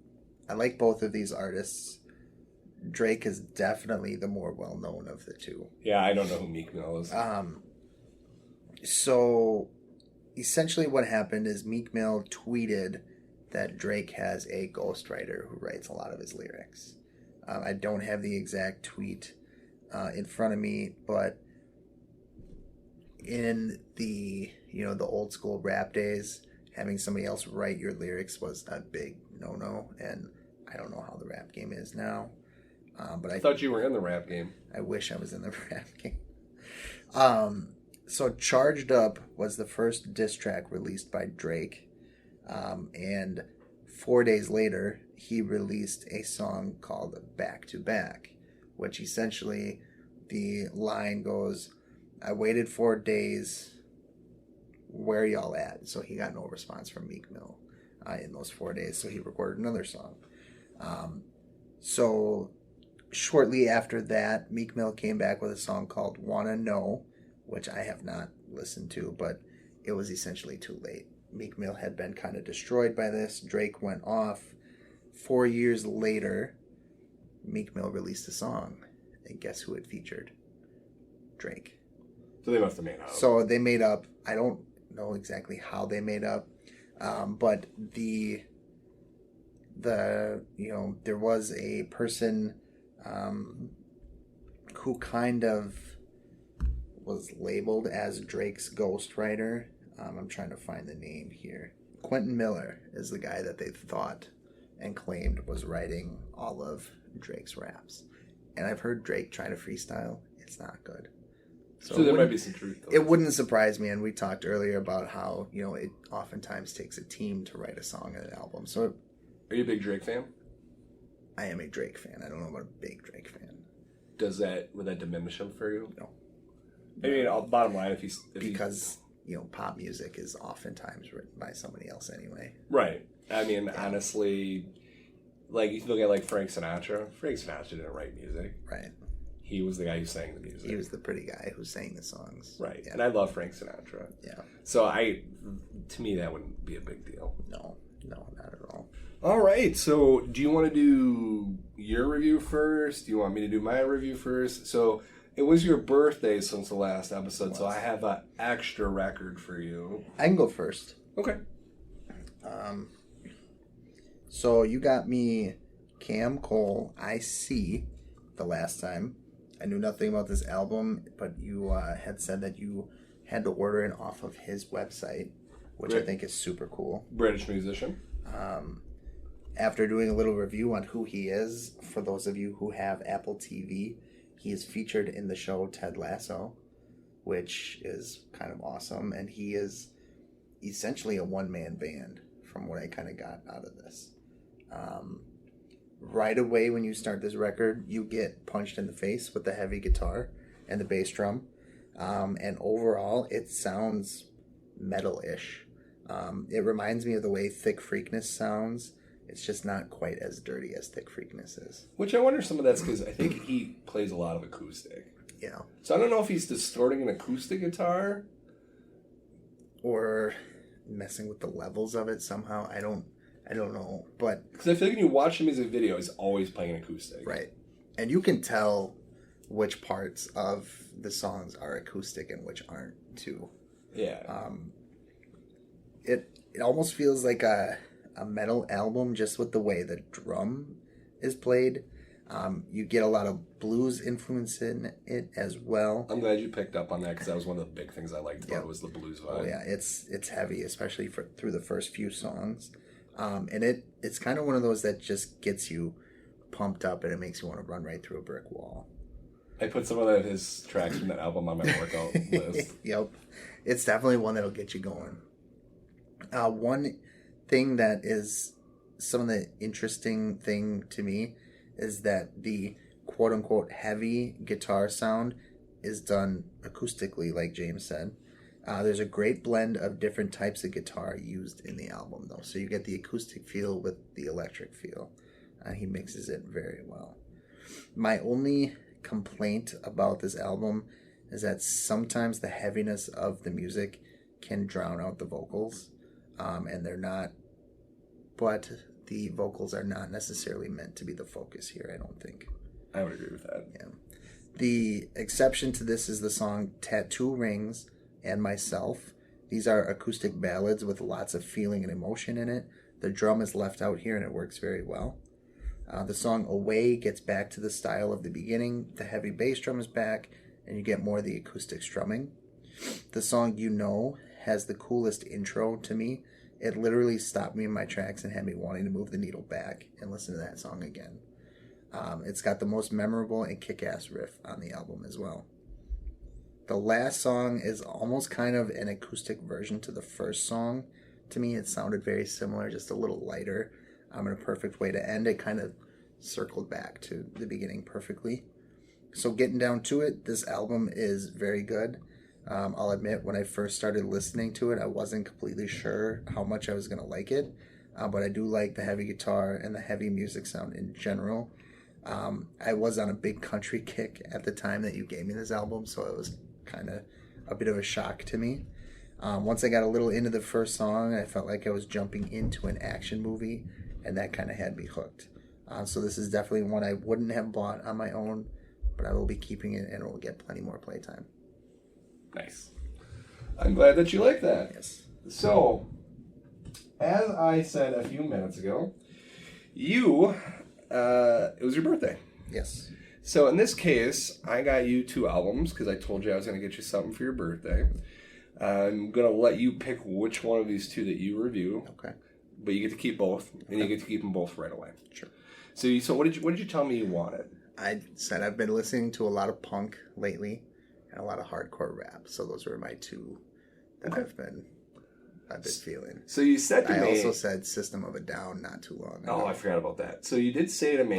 I like both of these artists. Drake is definitely the more well-known of the two. Yeah, I don't know who Meek Mill is. So essentially what happened is Meek Mill tweeted that Drake has a ghostwriter who writes a lot of his lyrics. I don't have the exact tweet in front of me, but in the the old school rap days, having somebody else write your lyrics was a big no-no, and I don't know how the rap game is now. But I thought you were in the rap game. I wish I was in the rap game. So Charged Up was the first diss track released by Drake. And 4 days later, he released a song called Back to Back, which essentially the line goes, I waited 4 days, where y'all at? So he got no response from Meek Mill in those 4 days, so he recorded another song. So shortly after that, Meek Mill came back with a song called Wanna Know, which I have not listened to, but it was essentially too late. Meek Mill had been kind of destroyed by this. Drake went off. 4 years later, Meek Mill released a song. And guess who it featured? Drake. So they must have made up. So they made up. I don't know exactly how they made up. But there was a person who kind of was labeled as Drake's ghostwriter. I'm trying to find the name here. Quentin Miller is the guy that they thought and claimed was writing all of Drake's raps. And I've heard Drake try to freestyle. It's not good. So there might be some truth to it. Wouldn't surprise me. And we talked earlier about how, it oftentimes takes a team to write a song and an album. So, are you a big Drake fan? I am a Drake fan. I don't know about a big Drake fan. Would that diminish him for you? No. I mean, bottom line, because pop music is oftentimes written by somebody else anyway. Right. I mean, honestly, like, if you look at, Frank Sinatra didn't write music. Right. He was the guy who sang the music. He was the pretty guy who sang the songs. Right. Yeah. And I love Frank Sinatra. Yeah. So to me, that wouldn't be a big deal. No, not at all. All right. So do you want to do your review first? Do you want me to do my review first? So it was your birthday since the last episode, so I have an extra record for you. I can go first. Okay. So you got me Cam Cole, I See, the last time. I knew nothing about this album, but you had said that you had to order it off of his website, which I think is super cool. British musician. After doing a little review on who he is, for those of you who have Apple TV, he is featured in the show Ted Lasso, which is kind of awesome. And he is essentially a one-man band from what I kind of got out of this. Right away when you start this record, you get punched in the face with the heavy guitar and the bass drum. And overall, it sounds metal-ish. It reminds me of the way Thick Freakness sounds. It's just not quite as dirty as Thick Freakness is. Which I wonder some of that's because I think he plays a lot of acoustic. Yeah. So I don't know if he's distorting an acoustic guitar. Or messing with the levels of it somehow. I don't know. But because I feel like when you watch the music video, he's always playing an acoustic. Right. And you can tell which parts of the songs are acoustic and which aren't too. Yeah. It almost feels like a metal album just with the way the drum is played. You get a lot of blues influence in it as well. I'm glad you picked up on that because that was one of the big things I liked about it was the blues vibe. Oh yeah, it's heavy, especially through the first few songs. And it's kind of one of those that just gets you pumped up and it makes you want to run right through a brick wall. I put some of his tracks from that album on my workout list. Yep. It's definitely one that'll get you going. One thing that is some of the interesting thing to me is that the quote-unquote heavy guitar sound is done acoustically, like James said. There's a great blend of different types of guitar used in the album, though. So you get the acoustic feel with the electric feel. He mixes it very well. My only complaint about this album is that sometimes the heaviness of the music can drown out the vocals. And they're not... But the vocals are not necessarily meant to be the focus here, I don't think. I would agree with that. Yeah. The exception to this is the song Tattoo Rings and Myself. These are acoustic ballads with lots of feeling and emotion in it. The drum is left out here and it works very well. The song Away gets back to the style of the beginning. The heavy bass drum is back and you get more of the acoustic strumming. The song You Know has the coolest intro to me. It literally stopped me in my tracks and had me wanting to move the needle back and listen to that song again. It's got the most memorable and kick-ass riff on the album as well. The last song is almost kind of an acoustic version to the first song. To me, it sounded very similar, just a little lighter. And a perfect way to end it, kind of circled back to the beginning perfectly. So getting down to it, this album is very good. I'll admit, when I first started listening to it, I wasn't completely sure how much I was going to like it. But I do like the heavy guitar and the heavy music sound in general. I was on a big country kick at the time that you gave me this album, so it was kind of a bit of a shock to me. Once I got a little into the first song, I felt like I was jumping into an action movie, and that kind of had me hooked. So this is definitely one I wouldn't have bought on my own, but I will be keeping it, and it will get plenty more playtime. Nice. I'm glad that you like that. Yes. So, as I said a few minutes ago, it was your birthday. Yes. So in this case, I got you 2 albums because I told you I was going to get you something for your birthday. I'm going to let you pick which one of these 2 that you review. Okay. But you get to keep both, and you get to keep them both right away. Sure. So what did you tell me you wanted? I said I've been listening to a lot of punk lately and a lot of hardcore rap. So those were my 2 that I've been feeling. So you said to me... I also said System of a Down not too long ago. Oh, I forgot about that. So you did say to me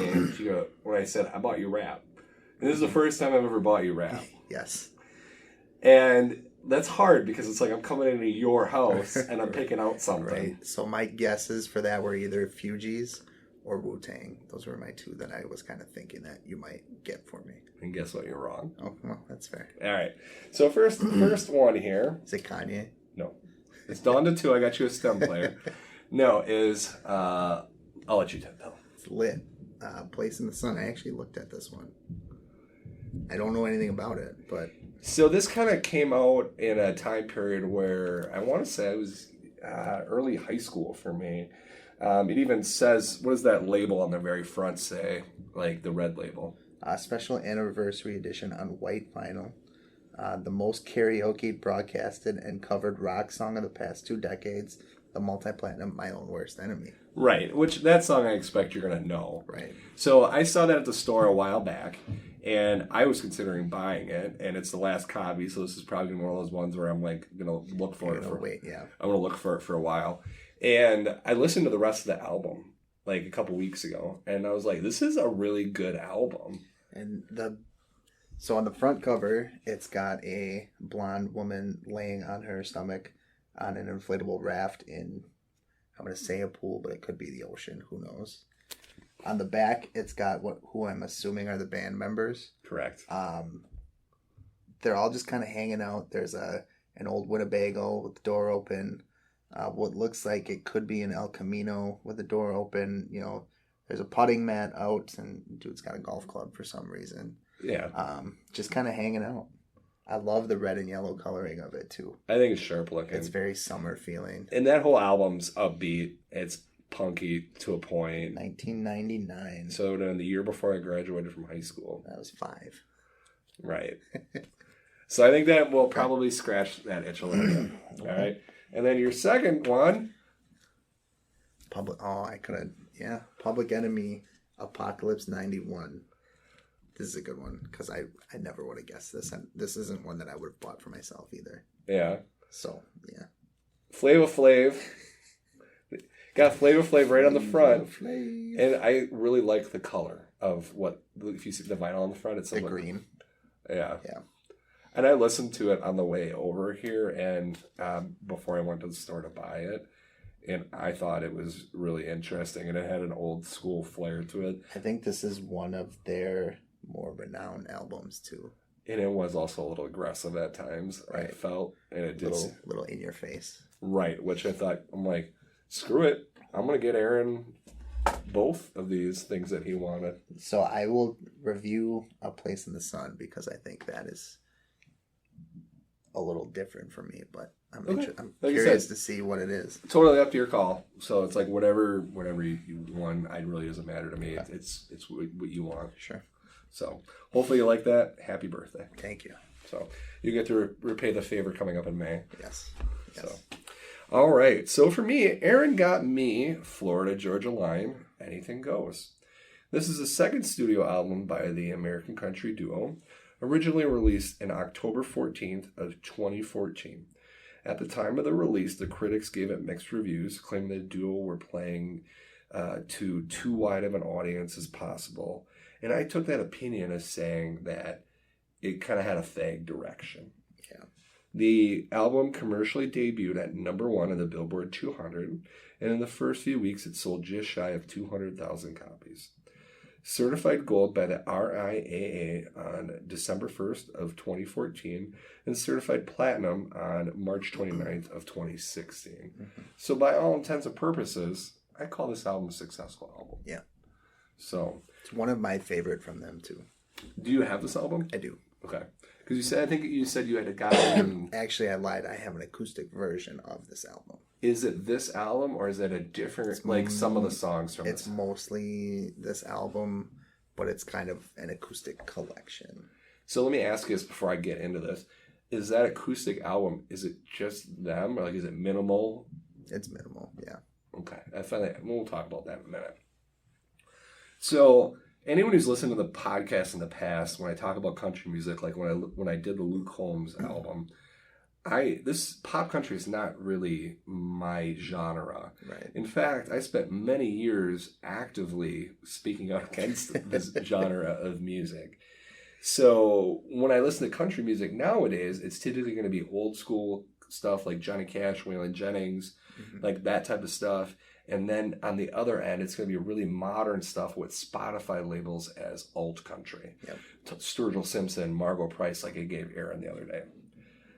when I said, I bought you rap. And this is the first time I've ever bought you rap. Yes. And that's hard because it's like I'm coming into your house and I'm picking out something. Right. So my guesses for that were either Feuds or Wu-Tang. Those were my 2 that I was kind of thinking that you might get for me. And guess what? You're wrong. Oh, well, that's fair. All right. So first one here. Is it Kanye? No. It's Dawn to 2. I got you a stem player. No, I'll let you tell. It's lit. Place in the Sun. I actually looked at this one. I don't know anything about it, but... So this kind of came out in a time period where I want to say it was early high school for me. It even says, what does that label on the very front say? Like the red label. Special anniversary edition on white vinyl. The most karaoke broadcasted and covered rock song of the past 2 decades. The multi-platinum My Own Worst Enemy. Right, which that song I expect you're going to know. Right. So I saw that at the store a while back, and I was considering buying it, and it's the last copy, so this is probably one of those ones where I'm like going to look for it. I'm going to look for it for a while. And I listened to the rest of the album like a couple weeks ago, and I was like, this is a really good album. And so on the front cover, it's got a blonde woman laying on her stomach on an inflatable raft in, I'm going to say a pool, but it could be the ocean. Who knows? On the back, it's got who I'm assuming are the band members. Correct. They're all just kind of hanging out. There's an old Winnebago with the door open. What looks like it could be an El Camino with the door open. You know, there's a putting mat out, and dude's got a golf club for some reason. Yeah. Just kind of hanging out. I love the red and yellow coloring of it too. I think it's sharp looking. It's very summer feeling. And that whole album's upbeat. It's punky to a point. 1999. So then the year before I graduated from high school. I was 5. Right. So I think that will probably scratch that itch a little bit. All right. And then your second one. Public Enemy, Apocalypse 91. This is a good one because I never would have guessed this. And this isn't one that I would have bought for myself either. Yeah. So, yeah. Flava Flav. Got Flava Flav right on the front. And I really like the color of if you see the vinyl on the front, it's the green. Yeah. Yeah. And I listened to it on the way over here and before I went to the store to buy it. And I thought it was really interesting. And it had an old school flair to it. I think this is one of their more renowned albums too. And it was also a little aggressive at times, right. I felt. And it did. Little in your face. Right. Which I thought, I'm like, screw it. I'm going to get Aaron both of these things that he wanted. So I will review A Place in the Sun because I think that is a little different for me, but I'm curious to see what it is. Totally up to your call. So it's like whatever you want. It really doesn't matter to me. Okay. It's what you want. Sure. So hopefully you like that. Happy birthday. Thank you. So you get to repay the favor coming up in May. Yes. So, all right. So for me, Aaron got me Florida Georgia Line, Anything Goes. This is the second studio album by the American country duo, originally released in October 14th of 2014. At the time of the release, the critics gave it mixed reviews, claiming the duo were playing to too wide of an audience as possible. And I took that opinion as saying that it kind of had a fag direction. Yeah. The album commercially debuted at number 1 in the Billboard 200, and in the first few weeks it sold just shy of 200,000 copies. certified gold by the RIAA on December 1st of 2014, and certified platinum on March 29th of 2016. So by all intents and purposes, I call this album a successful album. Yeah. So it's one of my favorite from them too. Do you have this album? I do. Okay. Because I think you said you had a guy. Actually, I lied. I have an acoustic version of this album. Is it this album, or is it a different, some of the songs from It's mostly this album, but it's kind of an acoustic collection. So let me ask you this before I get into this. Is that acoustic album, is it just them, or is it minimal? It's minimal, yeah. Okay. We'll talk about that in a minute. So anyone who's listened to the podcast in the past, when I talk about country music, like when I did the Luke Combs album, this pop country is not really my genre. Right. In fact, I spent many years actively speaking out against this genre of music. So when I listen to country music nowadays, it's typically going to be old school stuff like Johnny Cash, Waylon Jennings, like that type of stuff. And then on the other end, it's going to be really modern stuff with Spotify labels as alt country. Yep. Sturgill Simpson, Margot Price, like I gave Aaron the other day.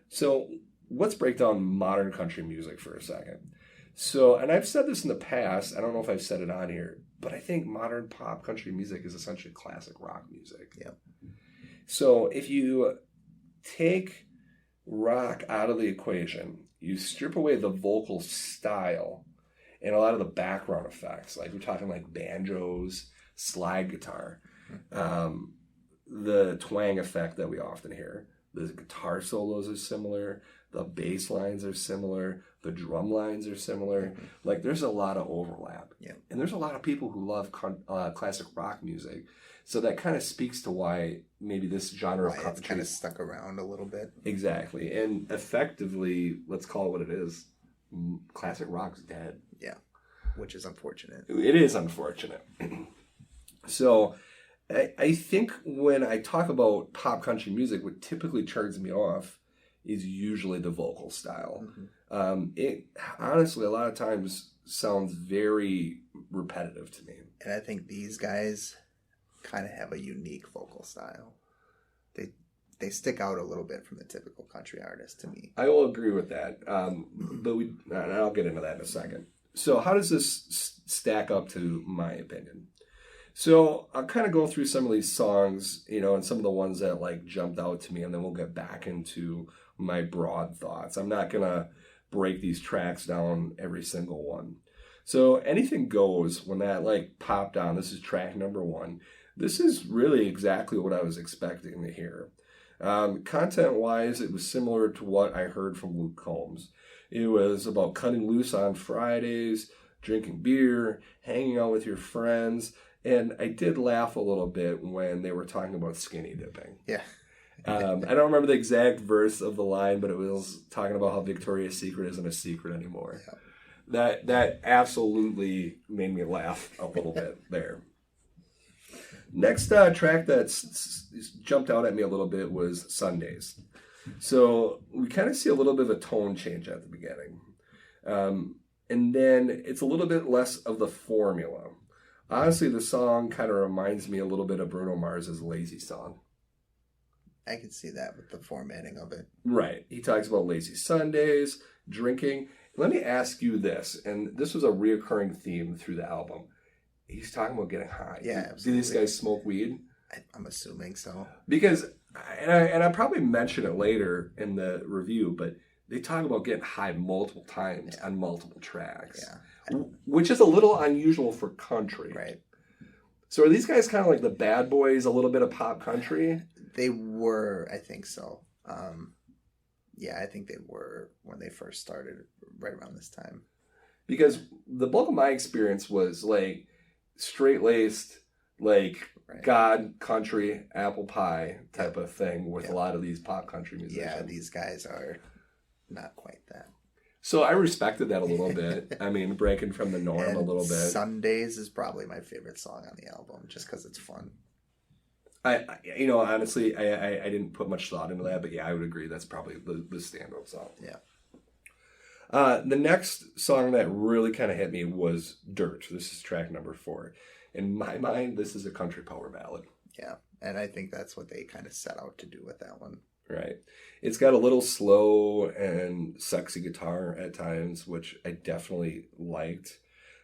So let's break down modern country music for a second. So, and I've said this in the past, I don't know if I've said it on here, but I think modern pop country music is essentially classic rock music. Yep. So if you take rock out of the equation, you strip away the vocal style and a lot of the background effects, like we're talking like banjos, slide guitar, the twang effect that we often hear. The guitar solos are similar, the bass lines are similar, the drum lines are similar. Like there's a lot of overlap. Yeah. And there's a lot of people who love classic rock music. So that kind of speaks to why maybe this genre of country it's kind of stuck around a little bit. Exactly. And effectively, let's call it what it is. Classic rock's dead. Yeah. Which is unfortunate. It is unfortunate. So I think when I talk about pop country music, what typically turns me off is usually the vocal style. It honestly, a lot of times sounds very repetitive to me. And I think these guys kind of have a unique vocal style. They stick out a little bit from the typical country artist to me. I will agree with that. But I'll get into that in a second. So how does this stack up to my opinion? So I'll kind of go through some of these songs, and some of the ones that like jumped out to me, and then we'll get back into my broad thoughts. I'm not going to break these tracks down every single one. So Anything Goes, when that like popped on, this is track number 1. This is really exactly what I was expecting to hear. Content-wise, it was similar to what I heard from Luke Combs. It was about cutting loose on Fridays, drinking beer, hanging out with your friends, and I did laugh a little bit when they were talking about skinny dipping. Yeah. I don't remember the exact verse of the line, but it was talking about how Victoria's Secret isn't a secret anymore. Yeah. That absolutely made me laugh a little bit there. Next track that jumped out at me a little bit was Sundays. So we kind of see a little bit of a tone change at the beginning. And then it's a little bit less of the formula. Honestly, the song kind of reminds me a little bit of Bruno Mars's Lazy Song. I can see that with the formatting of it. Right. He talks about lazy Sundays, drinking. Let me ask you this, and this was a reoccurring theme through the album. He's talking about getting high. Yeah, absolutely. Do these guys smoke weed? I'm assuming so. Because, and I probably mention it later in the review, but they talk about getting high multiple times on multiple tracks. Yeah. Which is a little unusual for country. Right. So are these guys kind of like the bad boys, a little bit of pop country? They were, I think so. Yeah, I think they were when they first started right around this time. Because the bulk of my experience was like straight-laced, like God, country, apple pie type of thing with a lot of these pop country musicians. Yeah, these guys are not quite that. So I respected that a little bit. I mean, breaking from the norm a little bit. Sundays is probably my favorite song on the album, just because it's fun. Honestly, I didn't put much thought into that, but yeah, I would agree. That's probably the standout song. Yeah. The next song that really kind of hit me was Dirt. This is track number 4. In my mind, this is a country power ballad. Yeah, and I think that's what they kind of set out to do with that one. Right. It's got a little slow and sexy guitar at times, which I definitely liked.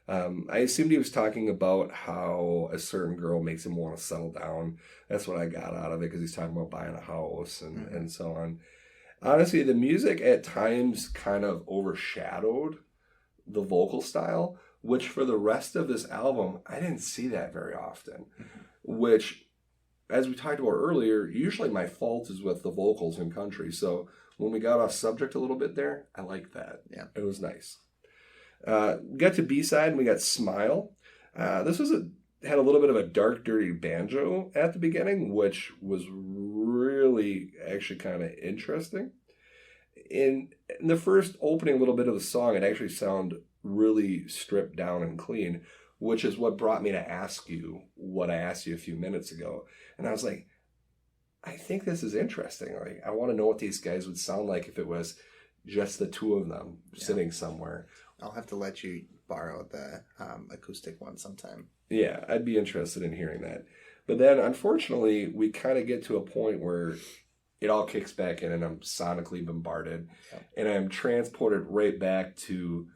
I assumed he was talking about how a certain girl makes him want to settle down. That's what I got out of it, because he's talking about buying a house and so on. Honestly, the music at times kind of overshadowed the vocal style, which for the rest of this album, I didn't see that very often. Which, as we talked about earlier, usually my fault is with the vocals in country. So when we got off subject a little bit there, I liked that. Yeah. It was nice. We got to B-side and we got Smile. This was had a little bit of a dark, dirty banjo at the beginning, which was really actually kind of interesting. In the first opening little bit of the song, it actually sounded really stripped down and clean, which is what brought me to ask you what I asked you a few minutes ago. And I was like, I think this is interesting. Like, I want to know what these guys would sound like if it was just the two of them sitting somewhere. I'll have to let you borrow the acoustic one sometime. Yeah, I'd be interested in hearing that. But then, unfortunately, we kind of get to a point where it all kicks back in and I'm sonically bombarded. Yep. And I'm transported right back to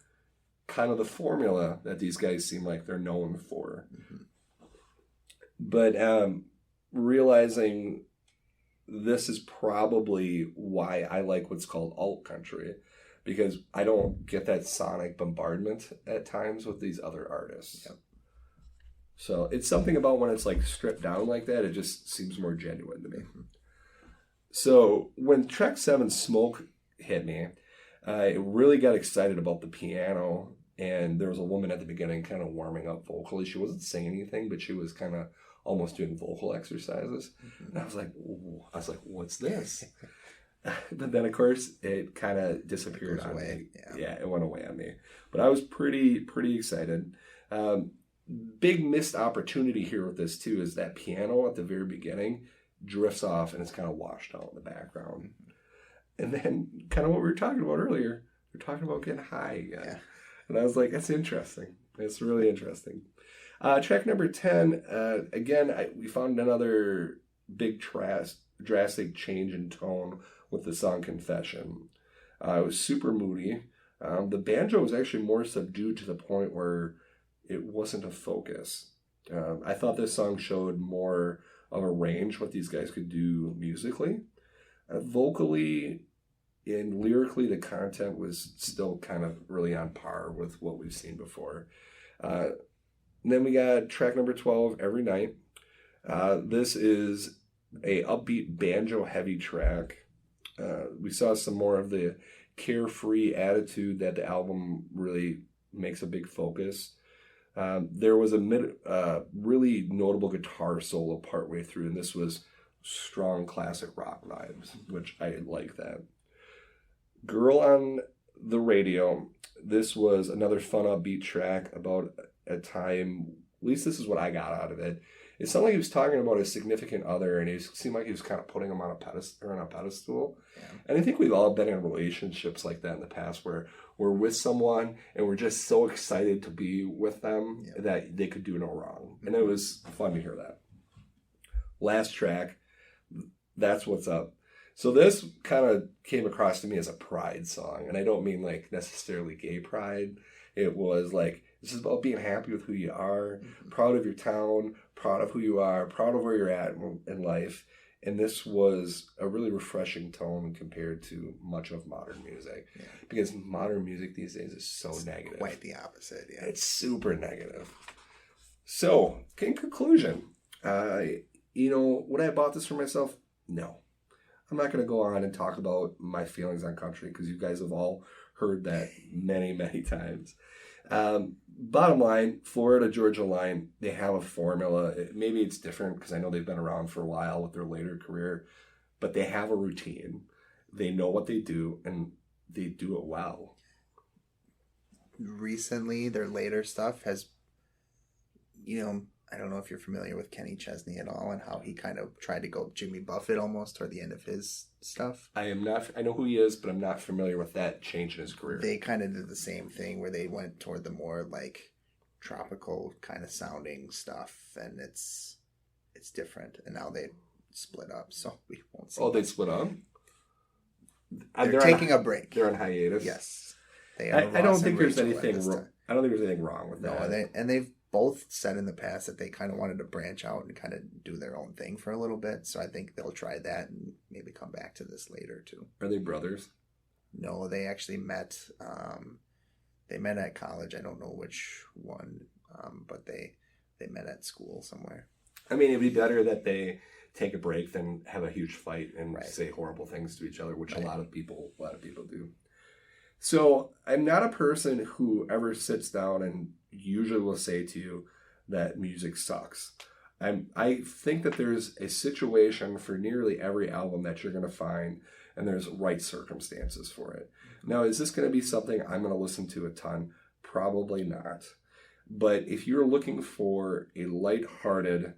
kind of the formula that these guys seem like they're known for. Mm-hmm. But realizing this is probably why I like what's called alt country, because I don't get that sonic bombardment at times with these other artists. Yep. So it's something about when it's like stripped down like that, it just seems more genuine to me. Mm-hmm. So when track 7, Smoke, hit me, I really got excited about the piano, and there was a woman at the beginning kind of warming up vocally. She wasn't saying anything, but she was kind of almost doing vocal exercises. Mm-hmm. And I was like, what's this? But then, of course, it kind of disappeared on me. Yeah, it went away on me. But I was pretty excited. Big missed opportunity here with this, too, is that piano at the very beginning drifts off and it's kind of washed out in the background. And then, kind of what we were talking about earlier, we're talking about getting high again. Yeah. And I was like, that's interesting. It's really interesting. Track number 10, again, we found another big drastic change in tone with the song Confession. It was super moody. The banjo was actually more subdued to the point where it wasn't a focus. I thought this song showed more of a range what these guys could do musically. Vocally and lyrically, the content was still kind of really on par with what we've seen before. And then we got track number 12, Every Night. This is a upbeat banjo-heavy track. We saw some more of the carefree attitude that the album really makes a big focus. There was a really notable guitar solo partway through, and this was strong classic rock vibes, which I like that. Girl on the Radio. This was another fun upbeat track about a time, at least this is what I got out of it. It sounded like he was talking about a significant other, and it seemed like he was kind of putting him on a pedestal. Yeah. And I think we've all been in relationships like that in the past, where we're with someone and we're just so excited to be with them that they could do no wrong. Mm-hmm. And it was fun to hear that. Last track, That's What's Up. So this kind of came across to me as a pride song, and I don't mean like necessarily gay pride. It was like, this is about being happy with who you are, proud of your town, proud of who you are, proud of where you're at in life. And this was a really refreshing tone compared to much of modern music. Yeah. Because modern music these days is so negative. Quite the opposite, yeah. It's super negative. So, in conclusion, would I have bought this for myself? No. I'm not going to go on and talk about my feelings on country, because you guys have all heard that many, many times. Bottom line, Florida-Georgia Line, they have a formula. Maybe it's different because I know they've been around for a while with their later career, but they have a routine. They know what they do, and they do it well. Recently, their later stuff has, I don't know if you're familiar with Kenny Chesney at all and how he kind of tried to go Jimmy Buffett almost toward the end of his stuff. I am not. I know who he is, but I'm not familiar with that change in his career. They kind of did the same thing where they went toward the more like tropical kind of sounding stuff, and it's different. And now they split up, so we won't see. Oh, they split up. They're taking a break. They're on hiatus. Yes, they are. I don't think there's anything wrong. I don't think there's anything wrong with that. No, they've both said in the past that they kind of wanted to branch out and kind of do their own thing for a little bit. So I think they'll try that and maybe come back to this later too. Are they brothers? No, they actually met. They met at college. I don't know which one, but they met at school somewhere. I mean, it'd be better that they take a break than have a huge fight and say horrible things to each other, which a lot of people do. So I'm not a person who ever sits down and usually will say to you that music sucks. I think that there's a situation for nearly every album that you're going to find, and there's right circumstances for it. Now, is this going to be something I'm going to listen to a ton? Probably not. But if you're looking for a lighthearted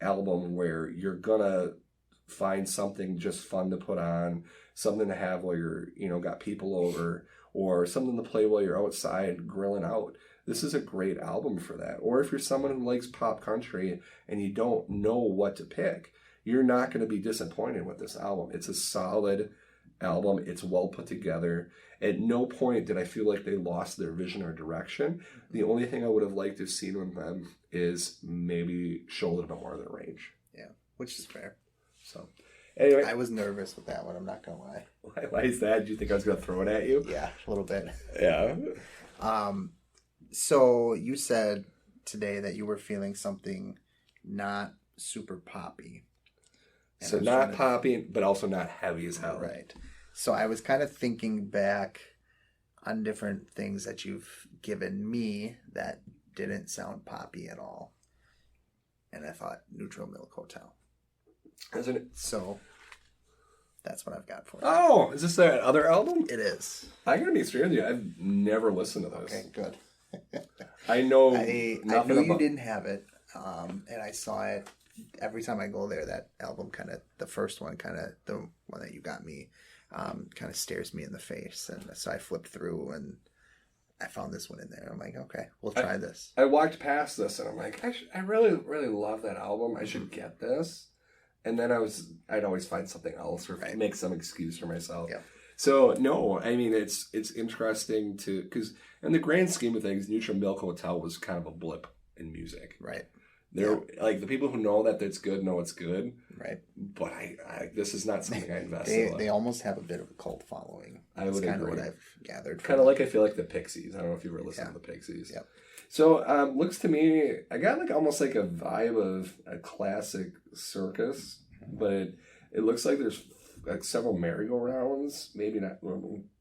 album where you're going to find something just fun to put on, something to have while you're, got people over, or something to play while you're outside grilling out, this is a great album for that. Or if you're someone who likes pop country and you don't know what to pick, you're not going to be disappointed with this album. It's a solid album. It's well put together. At no point did I feel like they lost their vision or direction. The only thing I would have liked to have seen with them is maybe show a little bit more of their range. Yeah, which is fair. So, anyway. I was nervous with that one, I'm not going to lie. Why is that? Did you think I was going to throw it at you? Yeah, a little bit. Yeah. So you said today that you were feeling something not super poppy. So not poppy, but also not heavy as hell. Right. So I was kind of thinking back on different things that you've given me that didn't sound poppy at all. And I thought Neutral Milk Hotel. Isn't it? So that's what I've got for you. Oh, is this their other album? It is. I'm going to be straight with you. I've never listened to this. Okay, good. I know I knew you didn't have it, and I saw it every time I go there. That album kind of, the first one, kind of the one that you got me, kind of stares me in the face. And so I flipped through and I found this one in there. I'm like, okay, we'll try this. I walked past this and I'm like, I really, really love that album. I should get this. And then I'd always find something else or make some excuse for myself. Yeah. So, no, I mean, it's interesting because in the grand scheme of things, Neutral Milk Hotel was kind of a blip in music. Right. They're like the people who know that it's good know it's good. Right. But I this is not something I invest in. They almost have a bit of a cult following. That's kind of what I've gathered. Kind of like I feel like the Pixies. I don't know if you've ever listened to the Pixies. Yep. So looks to me, I got like almost like a vibe of a classic circus, but it looks like there's like several merry-go-rounds, maybe not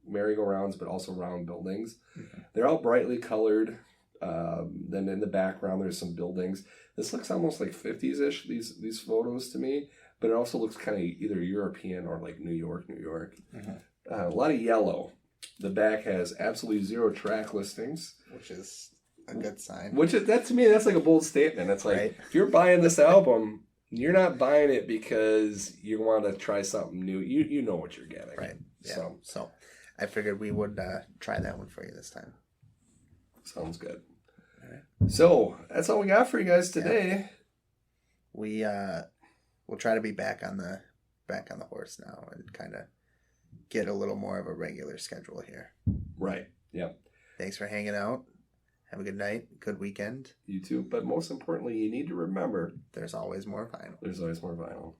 merry-go-rounds, but also round buildings. Mm-hmm. They're all brightly colored. Then in the background, there's some buildings. This looks almost like 50s-ish, these photos to me, but it also looks kind of either European or like New York. Mm-hmm. A lot of yellow. The back has absolutely 0 track listings. Which is a good sign. That to me, that's like a bold statement. It's like, if you're buying this album, you're not buying it because you want to try something new. You know what you're getting. Right. Yeah. So I figured we would try that one for you this time. Sounds good. All right. So that's all we got for you guys today. Yeah. We'll try to be back on the horse now and kind of get a little more of a regular schedule here. Right. Yeah. Thanks for hanging out. Have a good night. Good weekend. You too. But most importantly, you need to remember, there's always more vinyl. There's always more vinyl.